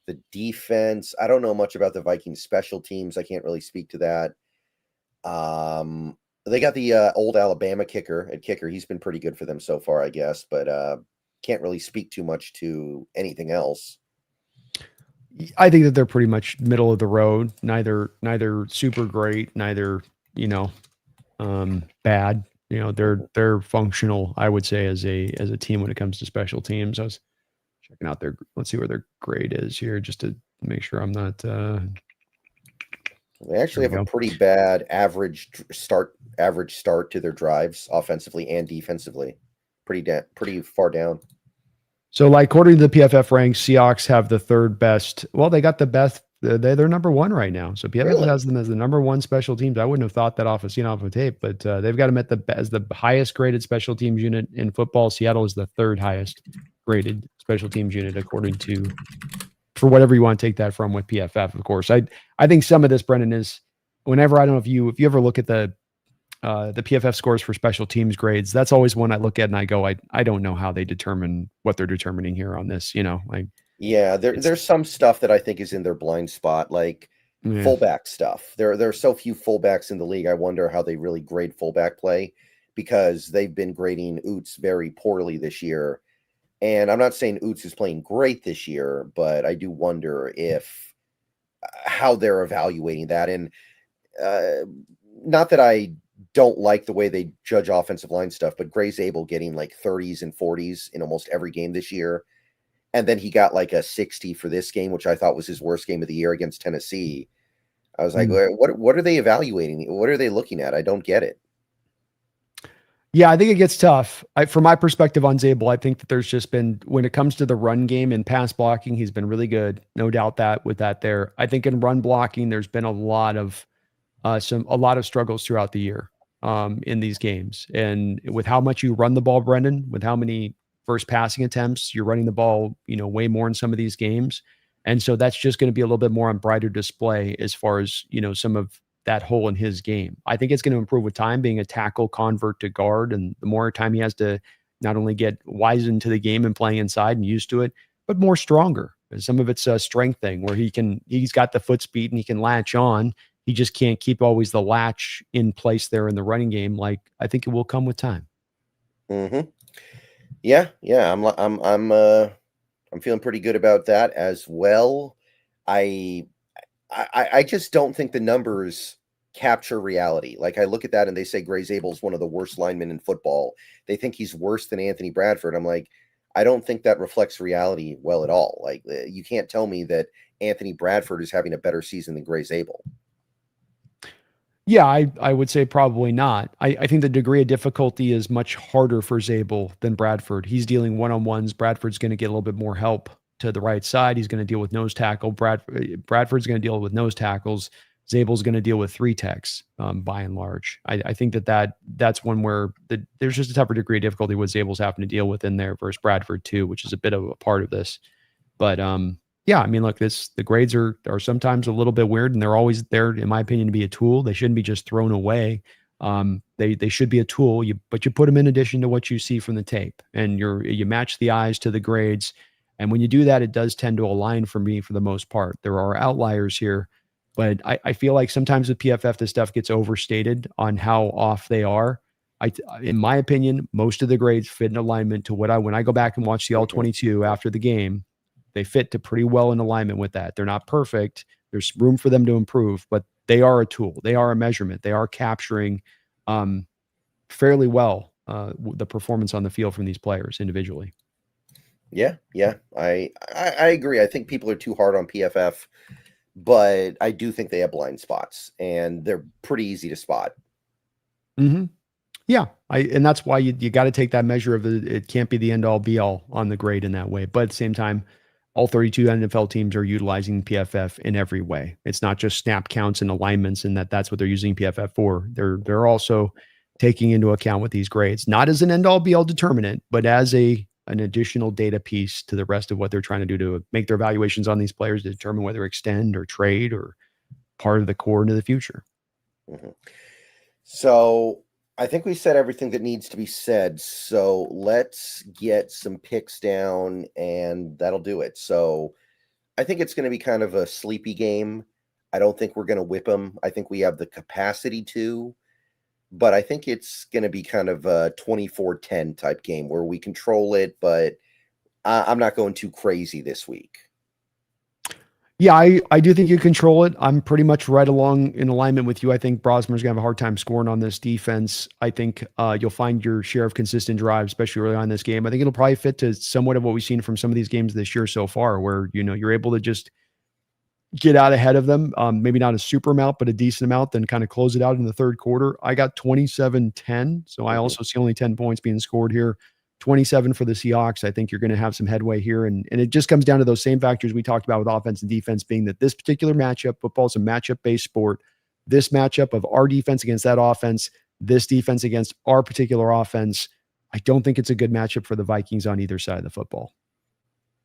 the defense. I don't know much about the Vikings special teams. I can't really speak to that. They got the old Alabama kicker at kicker. He's been pretty good for them so far, I guess, but can't really speak too much to anything else. I think that they're pretty much middle of the road, neither super great, neither, you know, bad. Mhm. They're functional, I would say, as a team when it comes to special teams. I was checking out their let's see where their grade is here just to make sure I'm not They here actually we have a go. pretty bad average start to their drives, offensively and defensively. Pretty far down. So, like, according to the PFF ranks, Seahawks have the third best. Well, they got the best. They're number one right now. So PFF Really? has them as the number one special teams. I wouldn't have thought that seen off of tape, but they've got them as the highest graded special teams unit in football. Seattle is the third highest graded special teams unit, according to for whatever you want to take that from with PFF. Of course, I think some of this, Brendan, is whenever I don't know if you ever look at the PFF scores for special teams grades. That's always one I look at and I go, I don't know how they determine what they're determining here on this. Like Yeah, it's there's some stuff that I think is in their blind spot, like yeah. fullback stuff. There are so few fullbacks in the league. I wonder how they really grade fullback play because they've been grading Oots very poorly this year. And I'm not saying Oots is playing great this year, but I do wonder if how they're evaluating that. And uh, not that I don't like the way they judge offensive line stuff, but Gray's able getting like 30s and 40s in almost every game this year. And then he got like a 60 for this game, which I thought was his worst game of the year against Tennessee. I was like, Mm. what are they evaluating? What are they looking at? I don't get it. Yeah, I think it gets tough. From my perspective on Zabel, I think that there's just been when it comes to the run game and pass blocking, he's been really good. No doubt that with that there. I think in run blocking, there's been a lot of struggles throughout the year in these games. And with how much you run the ball, Brendan, with how many first passing attempts, you're running the ball, way more in some of these games. And so that's just going to be a little bit more on brighter display as far as, some of that hole in his game. I think it's going to improve with time being a tackle convert to guard. And the more time he has to not only get wizened to the game and playing inside and used to it, but more stronger. And some of it's a strength thing where he's got the foot speed and he can latch on. He just can't keep always the latch in place there in the running game. Like I think it will come with time. Hmm. Yeah, yeah. I'm feeling pretty good about that as well. I I just don't think the numbers capture reality. Like I look at that and they say Gray Zabel's one of the worst linemen in football. They think he's worse than Anthony Bradford. I'm like, I don't think that reflects reality well at all. Like, you can't tell me that Anthony Bradford is having a better season than Gray Zabel. Yeah, I would say probably not. I think the degree of difficulty is much harder for Zabel than Bradford. He's dealing one-on-ones. Bradford's going to get a little bit more help to the right side. He's going to deal with nose tackle. Bradford's going to deal with nose tackles. Zabel's going to deal with three techs, by and large. I think that's one where there's just a tougher degree of difficulty with Zabel's having to deal with in there versus Bradford too, which is a bit of a part of this. But yeah, I mean, look, the grades are sometimes a little bit weird, and they're always there, in my opinion, to be a tool. They shouldn't be just thrown away. They should be a tool. But you put them in addition to what you see from the tape, and you match the eyes to the grades. And when you do that, it does tend to align for me for the most part. There are outliers here, but I feel like sometimes with PFF, this stuff gets overstated on how off they are. In my opinion, most of the grades fit in alignment to when I go back and watch the all 22 after the game, they fit to pretty well in alignment with that. They're not perfect. There's room for them to improve, but they are a tool. They are a measurement. They are capturing fairly well the performance on the field from these players individually. Yeah, I agree. I think people are too hard on PFF, but I do think they have blind spots, and they're pretty easy to spot. Mm-hmm. Yeah, and that's why you got to take that measure of it can't be the end all be all on the grade in that way. But at the same time, all 32 NFL teams are utilizing PFF in every way. It's not just snap counts and alignments, and that's what they're using PFF for. They're also taking into account with these grades, not as an end all be all determinant, but as an additional data piece to the rest of what they're trying to do to make their evaluations on these players to determine whether extend or trade or part of the core into the future. Mm-hmm. So I think we said everything that needs to be said. So let's get some picks down, and that'll do it. So I think it's going to be kind of a sleepy game. I don't think we're going to whip them. I think we have the capacity to, but I think it's going to be kind of a 24-10 type game where we control it, but I'm not going too crazy this week. Yeah, I do think you control it. I'm pretty much right along in alignment with you. I think Brosmer's going to have a hard time scoring on this defense. I think you'll find your share of consistent drives, especially early on in this game. I think it'll probably fit to somewhat of what we've seen from some of these games this year so far, where, you're able to just get out ahead of them. Maybe not a super amount, but a decent amount, then kind of close it out in the third quarter. I got 27-10. So I also see only 10 points being scored here. 27 for the Seahawks. I think you're going to have some headway here. And it just comes down to those same factors we talked about with offense and defense, being that this particular matchup, football is a matchup-based sport. This matchup of our defense against that offense, this defense against our particular offense, I don't think it's a good matchup for the Vikings on either side of the football.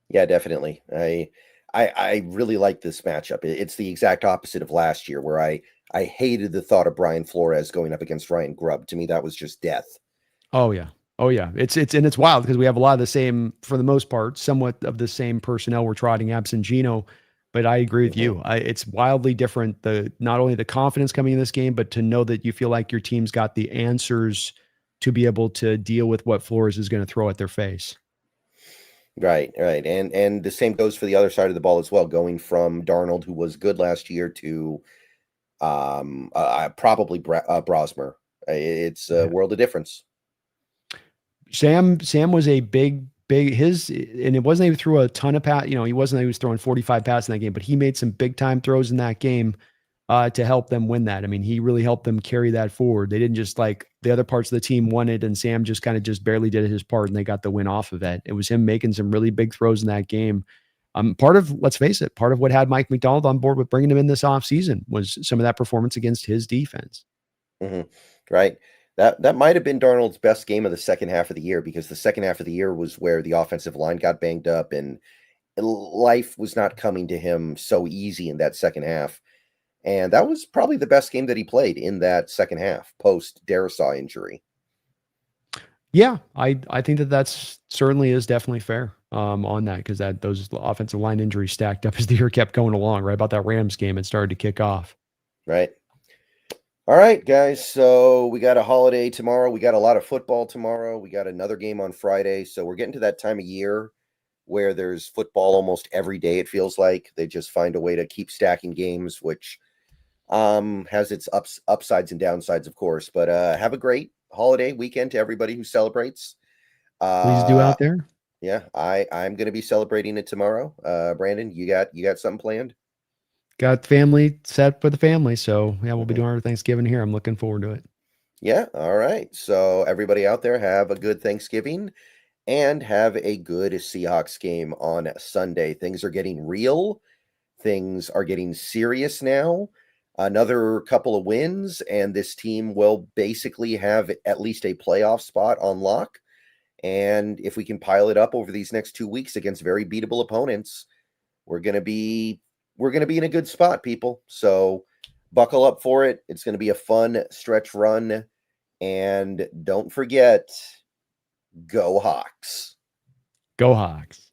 Yeah, definitely. I really like this matchup. It's the exact opposite of last year, where I hated the thought of Brian Flores going up against Ryan Grubb. To me, that was just death. Oh yeah. It's wild because we have a lot of the same, for the most part, somewhat of the same personnel we're trotting absent Gino. But I agree with you. It's wildly different. Not only the confidence coming in this game, but to know that you feel like your team's got the answers to be able to deal with what Flores is going to throw at their face. Right. And the same goes for the other side of the ball as well, going from Darnold, who was good last year, to probably Brosmer. It's a world of difference. Sam was a big and it wasn't he threw a ton of pass. He was throwing 45 passes in that game, but he made some big time throws in that game to help them win that. I mean, he really helped them carry that forward. They didn't just, like the other parts of the team won it, and Sam just kind of just barely did his part, and they got the win off of it. It was him making some really big throws in that game. Let's face it, part of what had Mike McDonald on board with bringing him in this offseason was some of that performance against his defense. Mm-hmm. Right. That might have been Darnold's best game of the second half of the year, because the second half of the year was where the offensive line got banged up and life was not coming to him so easy in that second half. And that was probably the best game that he played in that second half post Darisaw injury. Yeah, I think that's certainly is definitely fair on that, because those offensive line injuries stacked up as the year kept going along. Right about that Rams game, it started to kick off. Right. All right, guys. So we got a holiday tomorrow. We got a lot of football tomorrow. We got another game on Friday. So we're getting to that time of year where there's football almost every day. It feels like they just find a way to keep stacking games, which has its upsides and downsides, of course. But have a great holiday weekend to everybody who celebrates. Please do out there. Yeah, I'm going to be celebrating it tomorrow. Brandon, you got something planned? Got family set for the family, so yeah, we'll be Mhm. doing our Thanksgiving here. I'm looking forward to it. Yeah, all right. So everybody out there, have a good Thanksgiving and have a good Seahawks game on Sunday. Things are getting real. Things are getting serious now. Another couple of wins, and this team will basically have at least a playoff spot on lock. And if we can pile it up over these next 2 weeks against very beatable opponents, we're gonna be in a good spot, people. So buckle up for it. It's gonna be a fun stretch run. And don't forget, go Hawks. Go Hawks.